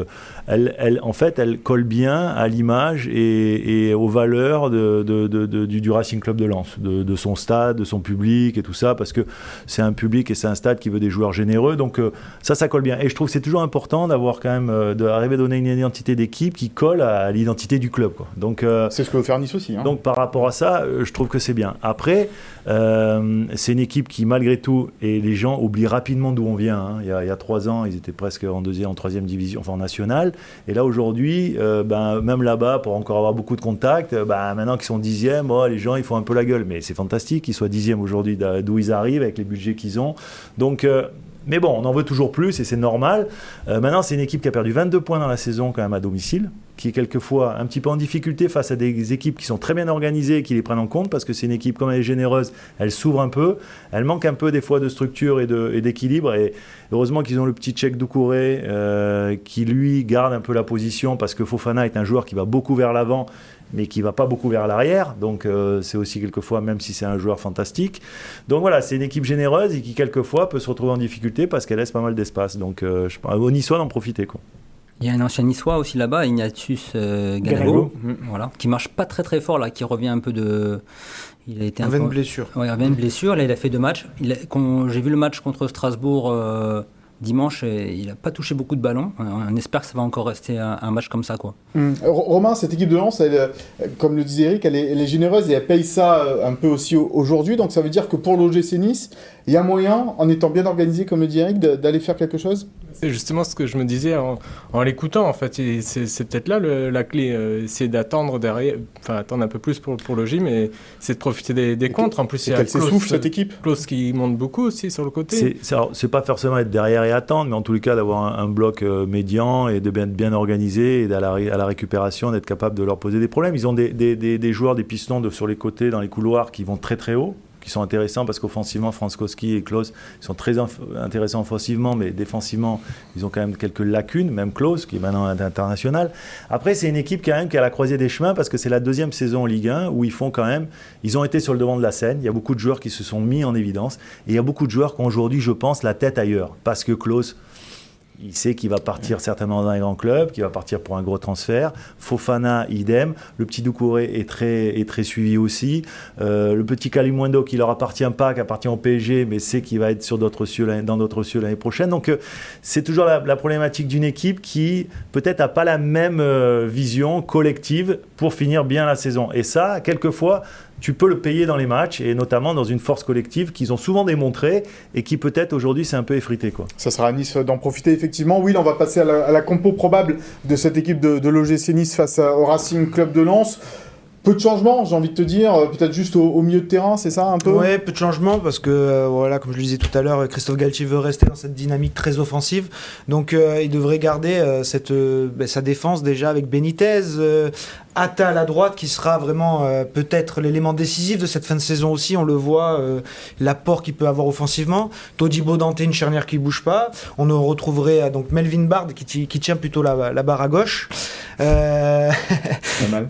en fait, elle colle bien à l'image et aux valeurs du Racing Club de Lens, de son stade, de son public et tout ça, parce que c'est un public et c'est un stade qui veut des joueurs généreux. Donc ça colle bien. Et je trouve que c'est toujours important d'avoir quand même, d'arriver à donner une identité d'équipe qui colle à l'identité du club, quoi. Donc,
c'est ce que veut faire Nice aussi.
Donc par rapport à ça, je trouve que c'est bien. Après, c'est une équipe qui, malgré tout, et les gens oublient rapidement d'où on vient. Hein. Il y a 3 ans, ils étaient presque en 3e division, enfin en nationale. Et là, aujourd'hui, même là-bas, pour encore avoir beaucoup de contacts, maintenant qu'ils sont 10e, les gens, ils font un peu la gueule. Mais c'est fantastique qu'ils soient 10e aujourd'hui d'où ils arrivent, avec les budgets qu'ils ont. Donc... mais bon, on en veut toujours plus et c'est normal. Maintenant, c'est une équipe qui a perdu 22 points dans la saison quand même à domicile, qui est quelquefois un petit peu en difficulté face à des équipes qui sont très bien organisées et qui les prennent en compte, parce que c'est une équipe, comme elle est généreuse, elle s'ouvre un peu, elle manque un peu des fois de structure et d'équilibre, et heureusement qu'ils ont le petit Tchèque Doucouré qui lui garde un peu la position, parce que Fofana est un joueur qui va beaucoup vers l'avant, mais qui ne va pas beaucoup vers l'arrière, donc c'est aussi quelquefois, même si c'est un joueur fantastique. Donc voilà, c'est une équipe généreuse et qui quelquefois peut se retrouver en difficulté parce qu'elle laisse pas mal d'espace. Donc je pense aux Niçois d'en profiter, quoi.
Il y a un ancien Niçois aussi là-bas, Ignatius Ganago, voilà, qui marche pas très très fort là, qui revient un peu de... Il a été
avait une blessure.
Oui, il avait une blessure, là il a fait 2 matchs. J'ai vu le match contre Strasbourg dimanche, et il n'a pas touché beaucoup de ballons. On espère que ça va encore rester un match comme ça, quoi.
Romain, cette équipe de Lens, comme le disait Eric, elle est généreuse et elle paye ça un peu aussi aujourd'hui. Donc ça veut dire que pour l'OGC Nice, il y a moyen, en étant bien organisé, comme le dit Eric, d'aller faire quelque chose ?
C'est justement ce que je me disais en l'écoutant, en fait. Et c'est peut-être là la clé. Essayer d'attendre derrière, enfin attendre un peu plus pour l'OG, mais c'est de profiter des contres. En plus, il y a
qu'elle s'essouffle, cette équipe.
Klose qui monte beaucoup aussi sur le côté.
C'est pas forcément être derrière et attendre, mais en tous les cas d'avoir un bloc médian et de bien organisé, et à la récupération, d'être capable de leur poser des problèmes. Ils ont des joueurs, des pistons sur les côtés, dans les couloirs, qui vont très très haut, qui sont intéressants parce qu'offensivement, Frankowski et Klose sont très intéressants offensivement, mais défensivement, ils ont quand même quelques lacunes, même Klose, qui est maintenant international. Après, c'est une équipe quand même qui est à la croisée des chemins, parce que c'est la 2e saison en Ligue 1 où ils ont été sur le devant de la scène. Il y a beaucoup de joueurs qui se sont mis en évidence, et il y a beaucoup de joueurs qui ont aujourd'hui, je pense, la tête ailleurs, parce que Klose, Il sait qu'il va partir certainement dans un grand club, qu'il va partir pour un gros transfert. Fofana, idem. Le petit Doucouré est très suivi aussi. Le petit Kalimundo qui leur appartient pas, qui appartient au PSG, mais sait qu'il va être sur d'autres cieux dans d'autres cieux l'année prochaine. Donc c'est toujours la problématique d'une équipe qui peut-être n'a pas la même vision collective pour finir bien la saison. Et ça, quelquefois, tu peux le payer dans les matchs, et notamment dans une force collective qu'ils ont souvent démontrée et qui peut-être aujourd'hui s'est un peu effritée, quoi.
Ça sera à Nice d'en profiter effectivement. Oui, là on va passer à la compo probable de cette équipe de l'OGC Nice face au Racing Club de Lens. Peu de changements, j'ai envie de te dire, peut-être juste au milieu de terrain, c'est ça un peu ?
Ouais, peu de changements parce que, voilà, comme je le disais tout à l'heure, Christophe Galtier veut rester dans cette dynamique très offensive. Donc il devrait garder sa défense déjà avec Benitez, Attal à droite qui sera vraiment peut-être l'élément décisif de cette fin de saison aussi. On le voit, l'apport qu'il peut avoir offensivement. Todibo Dante, une charnière qui ne bouge pas. On retrouverait donc Melvin Bard qui tient plutôt la barre à gauche.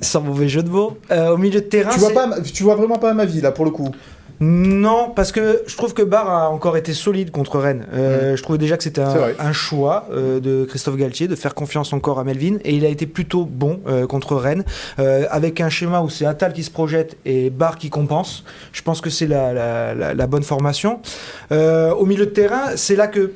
Sans mauvais jeu de mots. Au milieu de terrain,
tu vois vraiment pas ma vie là pour le coup.
Non, parce que je trouve que Barre a encore été solide contre Rennes. Je trouvais déjà que c'était un choix de Christophe Galtier de faire confiance encore à Melvin, et il a été plutôt bon contre Rennes, avec un schéma où c'est Attal qui se projette et Barre qui compense. Je pense que c'est la bonne formation. Au milieu de terrain, c'est là que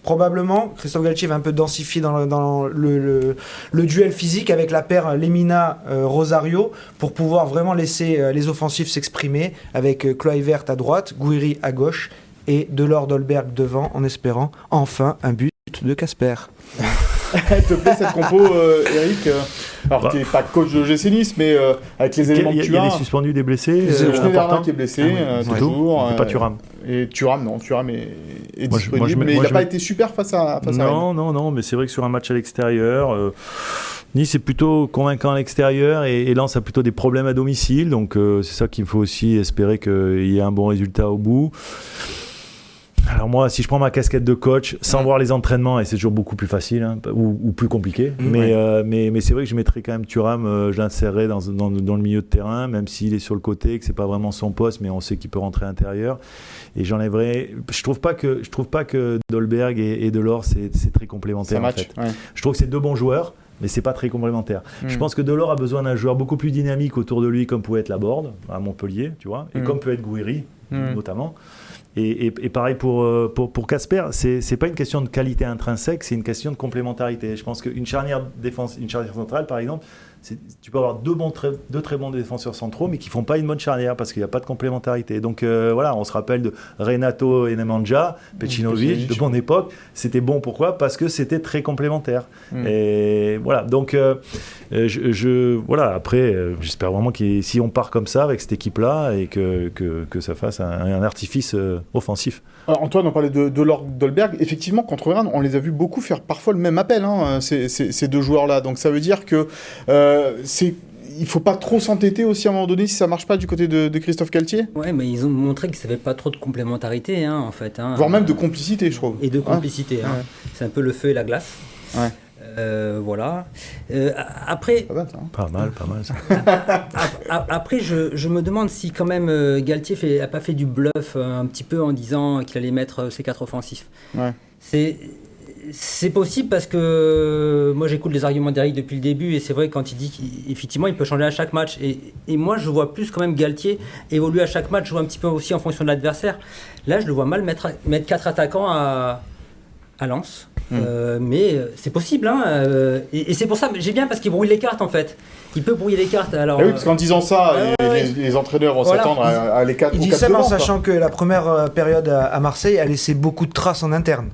probablement Christophe Galtier va un peu densifier dans le duel physique avec la paire Lemina-Rosario pour pouvoir vraiment laisser les offensifs s'exprimer, avec Kluivert à droite, Gouiri à gauche et Delors-Dolberg devant, en espérant enfin un but de Casper.
Elle te plaît cette compo, Eric? Alors tu n'es pas coach de l'OGC Nice, mais avec les éléments que tu as...
Il y a des suspendus, des blessés.
C'est Schneiderlin qui est blessé, toujours.
Pas Thuram.
Et Thuram est disponible, mais il n'a pas été super face à Rennes.
Non, mais c'est vrai que sur un match à l'extérieur... Nice est plutôt convaincant à l'extérieur et Lens a plutôt des problèmes à domicile, donc c'est ça qu'il faut aussi espérer qu'il y ait un bon résultat au bout. Alors moi, si je prends ma casquette de coach, sans voir les entraînements, et c'est toujours beaucoup plus facile, ou plus compliqué, mais c'est vrai que je mettrais quand même Thuram, je l'insérerais dans le milieu de terrain, même s'il est sur le côté, que c'est pas vraiment son poste, mais on sait qu'il peut rentrer à l'intérieur. Et j'enlèverais... Je trouve pas que Dolberg et Delors, c'est très complémentaire, en fait. Ouais. Je trouve que c'est deux bons joueurs, mais c'est pas très complémentaire. Je pense que Delors a besoin d'un joueur beaucoup plus dynamique autour de lui, comme pouvait être Laborde à Montpellier, tu vois, et comme peut être Gouiri, notamment. Et pareil pour Casper, c'est pas une question de qualité intrinsèque, c'est une question de complémentarité. Je pense qu'une charnière centrale, par exemple, tu peux avoir deux très bons défenseurs centraux, mais qui font pas une bonne charnière parce qu'il n'y a pas de complémentarité. Donc voilà, on se rappelle de Renato et Nemanja, Pecinovic, de bonne époque. C'était bon, pourquoi ? Parce que c'était très complémentaire. Et voilà, donc voilà. Après, j'espère vraiment que si on part comme ça avec cette équipe-là et que ça fasse un artifice offensif.
Alors, Antoine, on parlait de Dolberg. Effectivement, contre Rennes, on les a vus beaucoup faire parfois le même appel, ces deux joueurs-là. Donc ça veut dire que il faut pas trop s'entêter aussi à un moment donné si ça marche pas du côté de Christophe Galtier.
Ouais, mais ils ont montré qu'ils n'avaient pas trop de complémentarité, en fait.
Voire même de complicité, je trouve.
Et de complicité.
Ouais.
C'est un peu le feu et la glace. Ouais. Voilà. Après,
pas mal ça.
Après, je me demande si quand même Galtier n'a pas fait du bluff un petit peu en disant qu'il allait mettre ses 4 offensifs.
Ouais.
C'est possible parce que moi j'écoute les arguments d'Eric depuis le début et c'est vrai quand il dit qu'effectivement il peut changer à chaque match et moi je vois plus quand même Galtier évoluer à chaque match, jouer un petit peu aussi en fonction de l'adversaire. Là je le vois mal mettre 4 attaquants à Lens. Mais c'est possible, et c'est pour ça, j'ai bien parce qu'il brouille les cartes en fait. Il peut brouiller les cartes. Alors,
oui, parce qu'en disant ça, les entraîneurs vont s'attendre à les 4 ou 4
Il dit ça en sachant que la première période à Marseille a laissé beaucoup de traces en interne.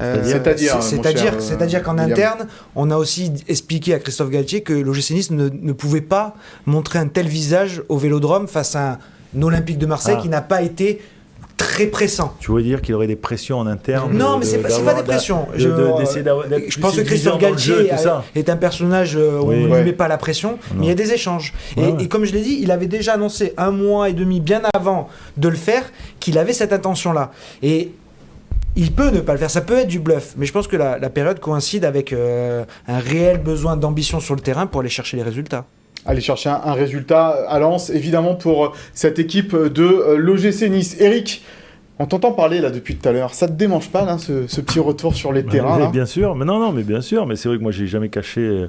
C'est-à-dire qu'en interne, on a aussi expliqué à Christophe Galtier que l'OGC Nice ne pouvait pas montrer un tel visage au Vélodrome face à un Olympique de Marseille qui n'a pas été très pressant.
Tu veux dire qu'il y aurait des pressions en interne?
Non, mais c'est pas des pressions. Je pense que Christophe Galtier est un personnage où on ne met pas la pression, mais il y a des échanges. Et comme je l'ai dit, il avait déjà annoncé 1 mois et demi bien avant de le faire qu'il avait cette intention-là. Et il peut ne pas le faire, ça peut être du bluff, mais je pense que la période coïncide avec un réel besoin d'ambition sur le terrain pour aller chercher les résultats.
Aller chercher un résultat à Lens, évidemment, pour cette équipe de l'OGC Nice. Eric, On t'entend parler là depuis tout à l'heure. Ça te démange pas là, ce petit retour sur les terrains là?
Bien sûr, mais non, mais bien sûr. Mais c'est vrai que moi j'ai jamais caché.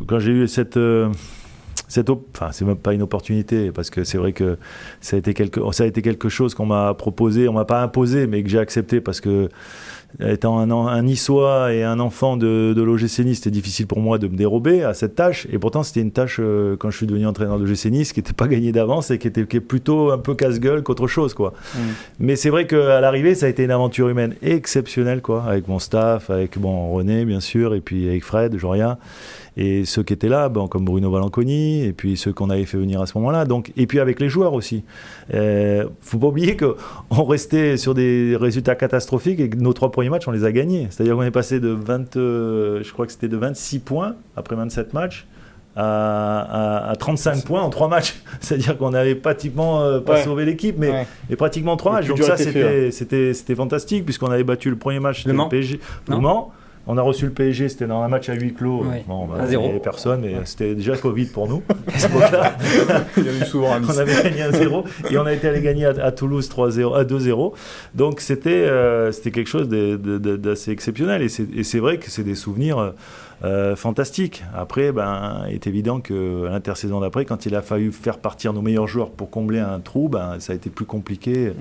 Quand j'ai eu cette enfin, c'est même pas une opportunité parce que c'est vrai que ça a été quelque chose qu'on m'a proposé, on m'a pas imposé, mais que j'ai accepté parce que étant un Niçois et un enfant de l'OGC Nice, c'était difficile pour moi de me dérober à cette tâche. Et pourtant, c'était une tâche, quand je suis devenu entraîneur de l'OGC Nice, qui n'était pas gagnée d'avance et qui est plutôt un peu casse-gueule qu'autre chose, quoi. Mais c'est vrai qu'à l'arrivée, ça a été une aventure humaine exceptionnelle, quoi, avec mon staff, avec René, bien sûr, et puis avec Fred, Joria. Et ceux qui étaient là, comme Bruno Valanconi, et puis ceux qu'on avait fait venir à ce moment-là. Donc, et puis avec les joueurs aussi. Faut pas oublier qu'on restait sur des résultats catastrophiques et que nos 3 premiers matchs, on les a gagnés. C'est-à-dire qu'on est passé de 26 points après 27 matchs à 35 points en 3 matchs. C'est-à-dire qu'on n'avait pratiquement pas sauvé l'équipe, mais pratiquement 3 matchs. Donc ça, c'était fantastique, puisqu'on avait battu le premier match, c'était le PSG, Le Mans. On a reçu le PSG, c'était dans un match à huis clos.
Ouais.
Il n'y avait personne, mais c'était déjà Covid pour nous. Il y a eu souvent on avait gagné 1-0 et on a été allé gagner à Toulouse 2-0. Donc c'était quelque chose d'assez exceptionnel. Et c'est vrai que c'est des souvenirs fantastiques. Après, il est évident que l'intersaison d'après, quand il a fallu faire partir nos meilleurs joueurs pour combler un trou, ça a été plus compliqué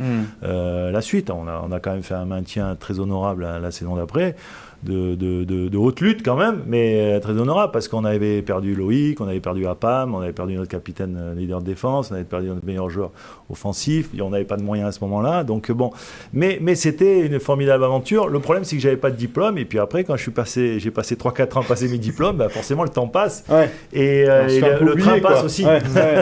la suite. On a quand même fait un maintien très honorable la saison d'après. De haute lutte quand même, mais très honorable parce qu'on avait perdu Loïc, on avait perdu Apam, on avait perdu notre capitaine leader de défense, on avait perdu notre meilleur joueur offensif, et on n'avait pas de moyens à ce moment-là, donc bon, mais c'était une formidable aventure. Le problème c'est que j'avais pas de diplôme, et puis après quand j'ai passé 3-4 ans à passer mes diplômes, forcément le temps passe, et le train passe aussi.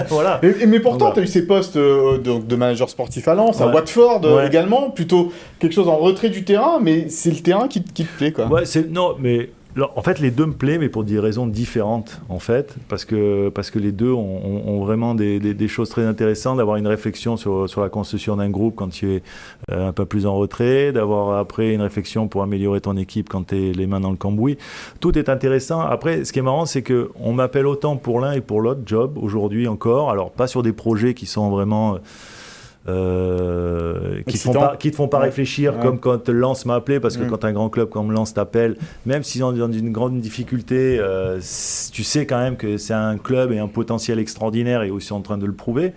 Voilà.
Mais pourtant tu as eu ces postes de manager sportif à Lens, à Watford également, plutôt quelque chose en retrait du terrain, mais c'est le terrain qui te plaît, quoi.
Non, mais en fait, les deux me plaisent, mais pour des raisons différentes, en fait, parce que les deux ont vraiment des choses très intéressantes, d'avoir une réflexion sur la construction d'un groupe quand tu es un peu plus en retrait, d'avoir après une réflexion pour améliorer ton équipe quand tu es les mains dans le cambouis. Tout est intéressant. Après, ce qui est marrant, c'est qu'on m'appelle autant pour l'un et pour l'autre job, aujourd'hui encore, alors pas sur des projets qui sont vraiment... qui te font pas réfléchir, comme quand Lens m'a appelé, parce que quand un grand club comme Lens t'appelle, même s'ils sont dans une grande difficulté, tu sais quand même que c'est un club et un potentiel extraordinaire, et aussi en train de le prouver.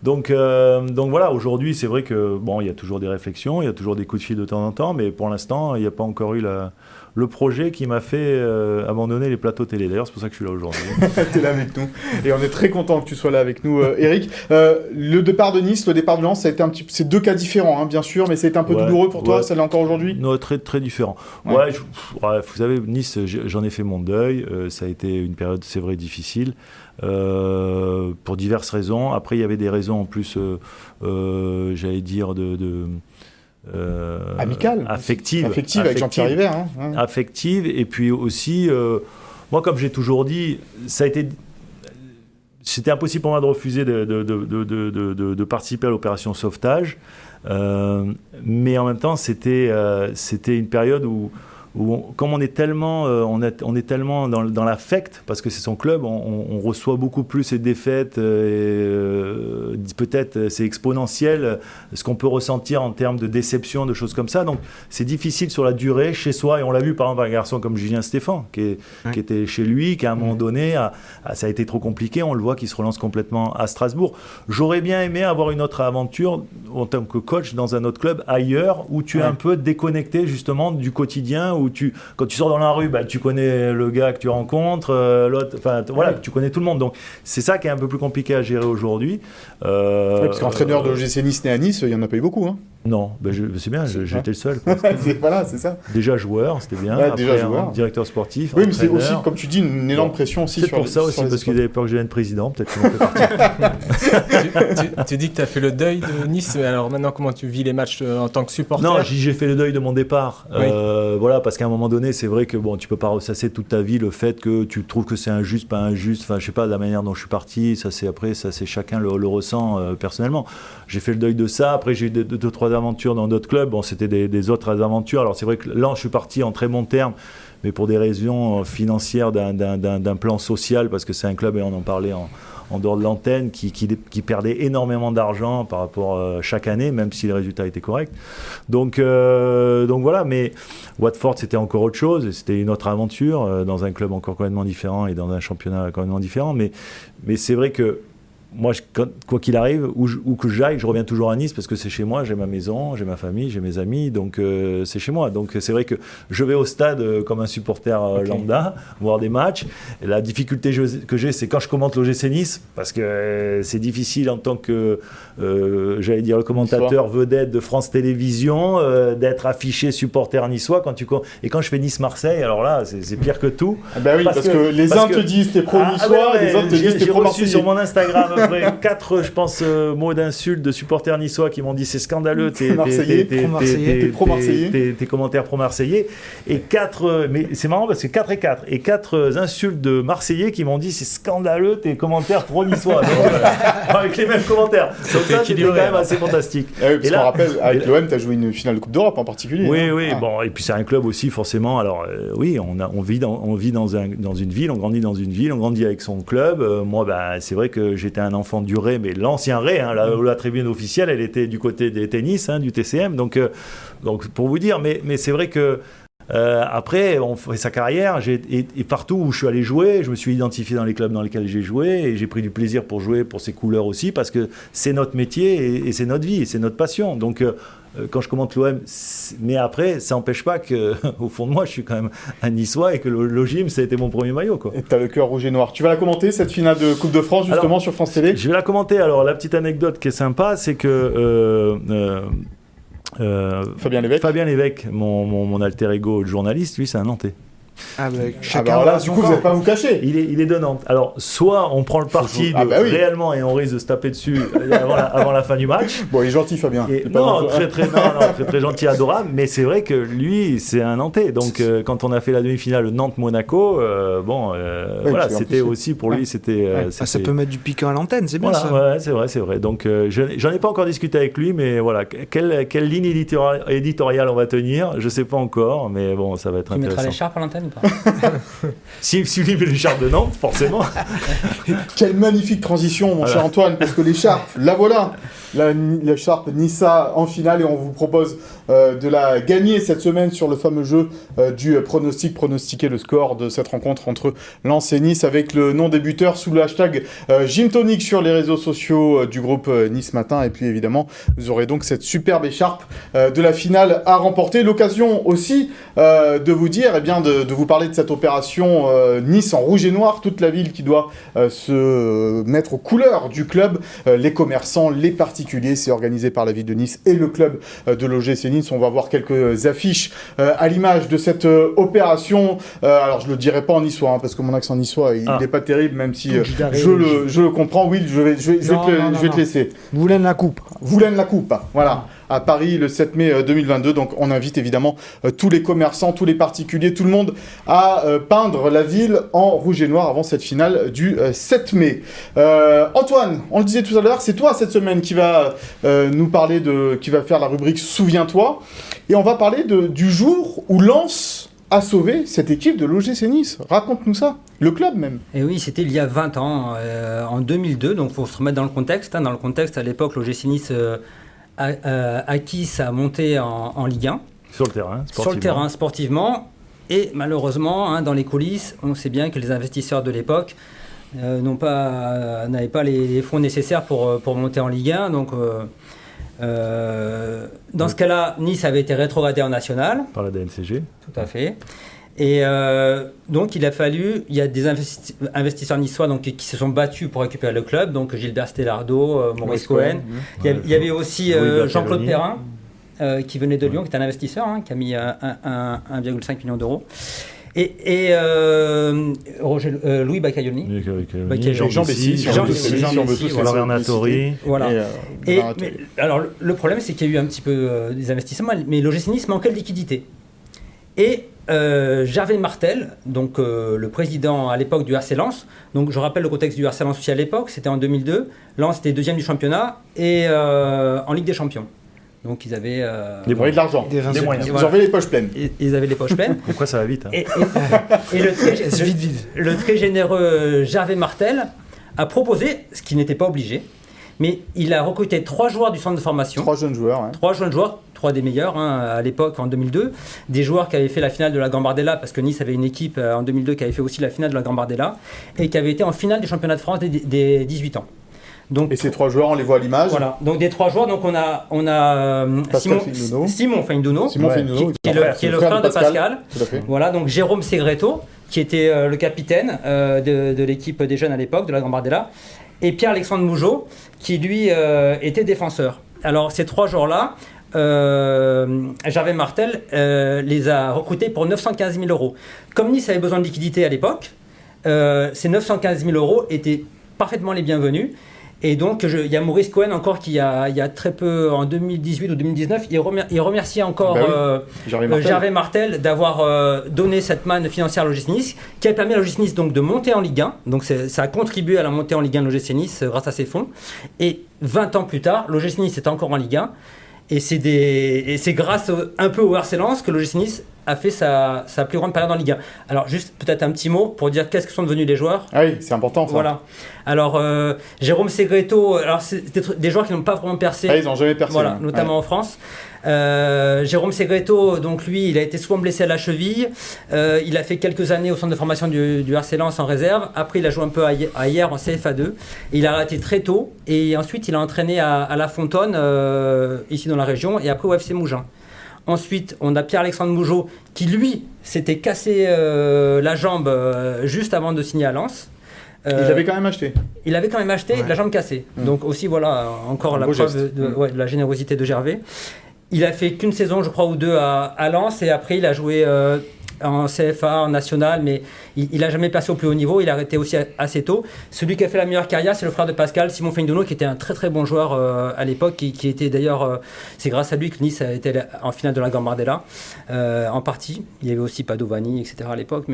Donc voilà, aujourd'hui c'est vrai que il y a toujours des réflexions, il y a toujours des coups de fil de temps en temps, mais pour l'instant il n'y a pas encore eu le projet qui m'a fait abandonner les plateaux télé. D'ailleurs, c'est pour ça que je suis là aujourd'hui.
Tu es là avec nous. Et on est très content que tu sois là avec nous, Eric. Le départ de Nice, le départ de Lens, ça a été c'est 2 cas différents, hein, bien sûr, mais ça a été un peu douloureux pour toi, ça l'est encore aujourd'hui?
Non, très, très différent. Vous savez, Nice, j'en ai fait mon deuil. Ça a été une période, c'est vrai, difficile. Pour diverses raisons. Après, il y avait des raisons en plus, j'allais dire,
amicale, affective avec Jean-Pierre River, hein.
Affective, et puis aussi moi, comme j'ai toujours dit, c'était impossible pour moi de refuser de participer à l'opération sauvetage, mais en même temps c'était une période où comme on est tellement, on est tellement dans l'affect, parce que c'est son club, on reçoit beaucoup plus ses défaites, peut-être c'est exponentiel ce qu'on peut ressentir en termes de déception, de choses comme ça. Donc c'est difficile sur la durée chez soi, et on l'a vu par exemple un garçon comme Julien Stéphan qui était chez lui, qui à un moment donné ça a été trop compliqué, on le voit qu'il se relance complètement à Strasbourg. J'aurais bien aimé avoir une autre aventure en tant que coach dans un autre club ailleurs, où tu es un peu déconnecté justement du quotidien, où quand tu sors dans la rue, tu connais le gars que tu rencontres, l'autre, tu connais tout le monde. Donc c'est ça qui est un peu plus compliqué à gérer aujourd'hui.
Parce qu'entraîneur de l'OGC Nice né à Nice, il n'y en a pas eu beaucoup, hein.
Non, c'est bien, j'étais le seul.
Voilà, c'est ça.
Déjà joueur, c'était bien.
Déjà joueur.
Directeur sportif.
Oui, mais c'est aussi, comme tu dis, une énorme pression aussi.
C'est pour ça aussi, parce qu'ils avaient peur que je devienne président, peut-être qu'ils m'ont fait partir.
Tu dis que tu as fait le deuil de Nice, mais alors maintenant, comment tu vis les matchs en tant que supporter?
Non, j'ai fait le deuil de mon départ. Voilà, parce qu'à un moment donné, c'est vrai que tu peux pas ressasser toute ta vie le fait que tu trouves que c'est injuste, pas injuste. Enfin, je sais pas, de la manière dont je suis parti, ça c'est chacun le ressent personnellement. J'ai fait le deuil de ça. Après, j'ai eu 2-3 aventures dans d'autres clubs. Bon, c'était des autres aventures. Alors c'est vrai que là, je suis parti en très bons termes, mais pour des raisons financières d'un plan social, parce que c'est un club, et on en parlait en dehors de l'antenne, qui perdait énormément d'argent par rapport chaque année, même si les résultats étaient corrects. Donc voilà, mais Watford, c'était encore autre chose, et c'était une autre aventure, dans un club encore complètement différent et dans un championnat complètement différent. Mais c'est vrai que moi, quoi qu'il arrive, où que j'aille, je reviens toujours à Nice parce que c'est chez moi, j'ai ma maison, j'ai ma famille, j'ai mes amis, donc c'est chez moi. Donc c'est vrai que je vais au stade comme un supporter lambda, voir des matchs. Et la difficulté que j'ai, c'est quand je commente l'OGC Nice, parce que c'est difficile en tant que, j'allais dire, le commentateur vedette de France Télévisions, d'être affiché supporter niçois. Et quand je fais Nice-Marseille, alors là, c'est pire que tout.
Ah bah oui, parce que les uns te disent t'es pro-niçois, les autres te disent t'es pro-marseillais.
J'ai reçu sur mon Instagram 4, je pense, mots d'insultes de supporters niçois qui m'ont dit c'est scandaleux tes commentaires pro-marseillais, et 4, mais c'est marrant parce que 4 et 4, et 4 insultes de marseillais qui m'ont dit c'est scandaleux tes commentaires pro-niçois. Avec les mêmes commentaires. Donc ça, c'était quand même assez fantastique.
Et parce qu'on rappelle, avec l'OM, tu as joué une finale de Coupe d'Europe en particulier.
Oui, bon, et puis c'est un club aussi, forcément. Alors, oui, on vit dans une ville, on grandit dans une ville, on grandit avec son club. Moi, c'est vrai que j'étais un enfant du Ray, mais l'ancien Ray, la tribune officielle, elle était du côté des tennis, du TCM. Donc, pour vous dire, mais c'est vrai que après, on fait sa carrière, et partout où je suis allé jouer, je me suis identifié dans les clubs dans lesquels j'ai joué, et j'ai pris du plaisir pour jouer pour ces couleurs aussi, parce que c'est notre métier, et c'est notre vie, et c'est notre passion. Donc, quand je commente l'OM, mais après, ça n'empêche pas qu'au fond de moi, je suis quand même un Niçois, et que l'OGM, ça a été mon premier maillot, quoi.
Et tu as le cœur rouge et noir. Tu vas la commenter, cette finale de Coupe de France, justement, sur France Télé?
Je vais la commenter. Alors, la petite anecdote qui est sympa, c'est que Fabien Lévesque, mon alter ego de journaliste, lui, c'est un Nantais.
Alors là, du coup, vous n'allez pas vous cacher.
Il est de Nantes. Alors, soit on prend le parti réellement, et on risque de se taper dessus avant la fin du match.
Bon, il est gentil, Fabien.
Très gentil, adorable. Mais c'est vrai que lui, c'est un Nantais. Donc, quand on a fait la demi-finale Nantes-Monaco, c'était aussi pour lui, c'était.
Ça peut mettre du piquant à l'antenne, c'est bien ça.
Ouais, c'est vrai. Donc, j'en ai pas encore discuté avec lui, mais voilà, quelle ligne éditoriale on va tenir, je sais pas encore, mais bon, ça va être intéressant.
Tu mettras l'écharpe à l'antenne?
Si lui met l'écharpe de Nantes, forcément.
Quelle magnifique transition, mon cher Antoine, parce que l'écharpe, la voilà, l'écharpe Nissa en finale, et on vous propose de la gagner cette semaine sur le fameux jeu du pronostiquer le score de cette rencontre entre Lens et Nice, avec le non-débuteur sous le hashtag Gymtonic sur les réseaux sociaux du groupe Nice Matin. Et puis évidemment, vous aurez donc cette superbe écharpe de la finale à remporter. L'occasion aussi de vous dire, de vous parler de cette opération Nice en rouge et noir, toute la ville qui doit se mettre aux couleurs du club, les commerçants, les particuliers. C'est organisé par la ville de Nice et le club de l'OGC Nice. On va voir quelques affiches à l'image de cette opération. Alors je le dirai pas en niçois, parce que mon accent niçois il n'est pas terrible, même si je le comprends. Oui, je vais te laisser.
Voulen la coupe,
voilà. À Paris le 7 mai 2022. Donc on invite évidemment tous les commerçants, tous les particuliers, tout le monde à peindre la ville en rouge et noir avant cette finale du 7 mai. Antoine, on le disait tout à l'heure, c'est toi cette semaine qui va nous parler qui va faire la rubrique Souviens-toi. Et on va parler du jour où Lens a sauvé cette équipe de l'OGC Nice. Raconte-nous ça, le club même.
Et oui, c'était il y a 20 ans, en 2002, donc il faut se remettre dans le contexte. Dans le contexte, à l'époque, l'OGC Nice acquis sa montée en Ligue 1.
Sur le terrain,
sportivement. Et malheureusement, dans les coulisses, on sait bien que les investisseurs de l'époque n'avaient pas les fonds nécessaires pour monter en Ligue 1. Donc, dans ce cas-là, Nice avait été rétrogradé en national.
Par la DNCG.
Tout à fait. Et donc, il y a des investisseurs niçois qui se sont battus pour récupérer le club, donc Gilbert Stellardo, Maurice Cohen. Il y avait aussi Jean-Claude Perrin, qui venait de Lyon, qui est un investisseur, qui a mis 1,5 million d'euros. Et Louis Baccaglioni.
Jean Bessy, Florian Nattori.
Voilà. Alors, le problème, c'est qu'il y a eu un petit peu des investissements, mais l'OGC Nice manquait de liquidité. Et Gervais Martel, donc le président à l'époque du RC Lens, donc je rappelle le contexte du RC Lens aussi à l'époque, c'était en 2002, Lens était deuxième du championnat et en Ligue des Champions. Donc ils avaient
de l'argent,
des
moyens.
Voilà.
Ils avaient les poches pleines.
Ils avaient les poches pleines.
Pourquoi ça va vite, hein.
Et le très généreux Gervais Martel a proposé, ce qui n'était pas obligé, mais il a recruté 3 joueurs du centre de formation.
3 jeunes joueurs. Ouais.
3 jeunes joueurs, 3 des meilleurs à l'époque en 2002. Des joueurs qui avaient fait la finale de la Gambardella, parce que Nice avait une équipe en 2002 qui avait fait aussi la finale de la Gambardella, et qui avait été en finale du championnat de France des 18 ans. Donc,
et ces 3 joueurs, on les voit à l'image.
Voilà. Donc des 3 joueurs, donc on a Simon Fainduno, qui est le frère de Pascal. Voilà, donc Jérôme Segreto, qui était le capitaine de l'équipe des jeunes à l'époque, de la Gambardella, et Pierre-Alexandre Mougeot, qui lui était défenseur. Alors ces 3 joueurs-là, Gervais Martel les a recrutés pour 915 000 €. Comme Nice avait besoin de liquidité à l'époque, ces 915 000 € étaient parfaitement les bienvenus. Et donc, il y a Maurice Cohen encore qui, il y a très peu, en 2018 ou 2019, il remercie encore Gervais Martel d'avoir donné cette manne financière à l'OGC Nice, qui a permis à l'OGC Nice donc, de monter en Ligue 1. Donc, ça a contribué à la montée en Ligue 1 de l'OGC Nice grâce à ces fonds. Et 20 ans plus tard, l'OGC Nice est encore en Ligue 1. Et c'est grâce un peu au RC Lens que l'OGC Nice a fait sa plus grande période en Ligue 1. Alors juste peut-être un petit mot pour dire qu'est-ce que sont devenus les joueurs.
Ah oui, c'est important ça.
Voilà. Alors Jérôme Segreto, alors c'est des joueurs qui n'ont pas vraiment percé.
Ah, ils n'ont jamais percé.
Voilà, notamment en France. Jérôme Segreto, donc lui, il a été souvent blessé à la cheville. Il a fait quelques années au centre de formation du RC Lens en réserve. Après, il a joué un peu à hier en CFA2. Il a arrêté très tôt et ensuite il a entraîné à La Fontaine, ici dans la région, et après au FC Mougins. Ensuite, on a Pierre-Alexandre Mougeot qui, lui, s'était cassé la jambe juste avant de signer à Lens.
Il l'avait quand même acheté.
Il avait quand même acheté, la jambe cassée. Donc aussi, voilà, encore la preuve de la générosité de Gervais. Il a fait qu'une saison, je crois, ou 2 à Lens, et après, il a joué en CFA, en national, mais il n'a jamais passé au plus haut niveau. Il a arrêté aussi assez tôt. Celui qui a fait la meilleure carrière, c'est le frère de Pascal, Simon Fainduno, qui était un très très bon joueur à l'époque, qui était d'ailleurs, c'est grâce à lui que Nice a été en finale de la Gambardella, en partie. Il y avait aussi Padovani, etc. à l'époque.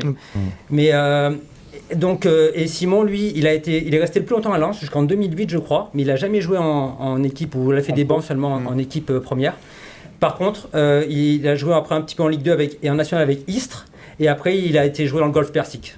Donc, et Simon, lui, il est resté le plus longtemps à Lens, jusqu'en 2008, je crois, mais il n'a jamais joué en équipe, ou il a fait des bancs seulement en équipe première. Par contre, il a joué après un petit peu en Ligue 2 et en National avec Istres, et après il a été joué dans le Golfe Persique.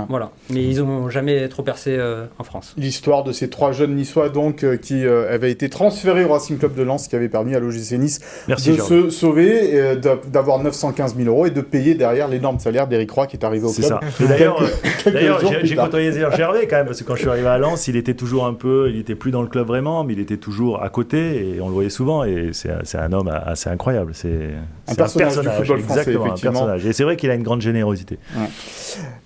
Voilà. Mais ils n'ont jamais trop percé en France.
L'histoire de ces 3 jeunes niçois donc, qui avaient été transférés au Racing Club de Lens, qui avait permis à l'OGC Nice se sauver, d'avoir 915 000 € et de payer derrière l'énorme salaire d'Éric Roy qui est arrivé au club.
C'est ça. D'ailleurs, j'ai côtoyé Gervais quand même, parce que quand je suis arrivé à Lens, il était toujours il était plus dans le club vraiment, mais il était toujours à côté et on le voyait souvent. Et c'est un homme assez incroyable. C'est
un personnage du football français,
exactement,
effectivement.
Un personnage. Et c'est vrai qu'il a une grande générosité.
Ouais.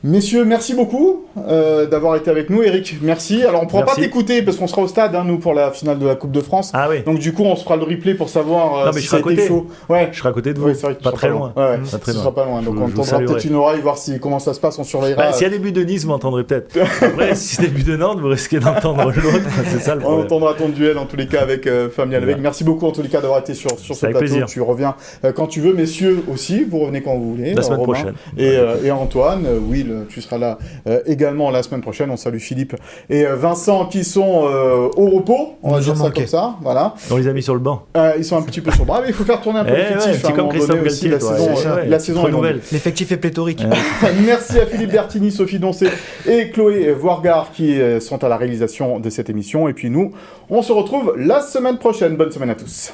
Messieurs, merci beaucoup d'avoir été avec nous. Eric, merci. Alors, on ne pourra pas t'écouter parce qu'on sera au stade, nous, pour la finale de la Coupe de France.
Ah oui.
Donc, du coup, on se fera le replay pour savoir si ça a été chaud.
Ouais. Je serai à côté de vous.
Oui, c'est vrai que
pas très loin.
Ouais, ce sera pas loin. Donc, on tendra peut-être une oreille, voir comment ça se passe. On surveillera.
S'il y a des buts de Nice, vous m'entendrez peut-être. Après, si c'est des buts de Nantes, vous risquez d'entendre l'autre. C'est ça le problème.
On entendra ton duel, en tous les cas, avec Fabien Lévesque. Merci beaucoup, en tous les cas, d'avoir été sur ce plateau.
Plaisir.
Tu reviens quand tu veux. Messieurs aussi, vous revenez quand vous voulez.
La semaine prochaine.
Et Antoine, Will, tu seras là également la semaine prochaine. On salue Philippe et Vincent qui sont au repos. On va dire ça comme ça. Voilà.
On les a mis sur le banc.
Ils sont un petit peu sur le bras, mais il faut faire tourner un peu l'effectif.
C'est comme Christophe Galtier,
la saison est
nouvelle.
L'effectif est pléthorique.
Merci à Philippe Bertini, Sophie Doncé et Chloé Voirgard qui sont à la réalisation de cette émission. Et puis nous, on se retrouve la semaine prochaine. Bonne semaine à tous.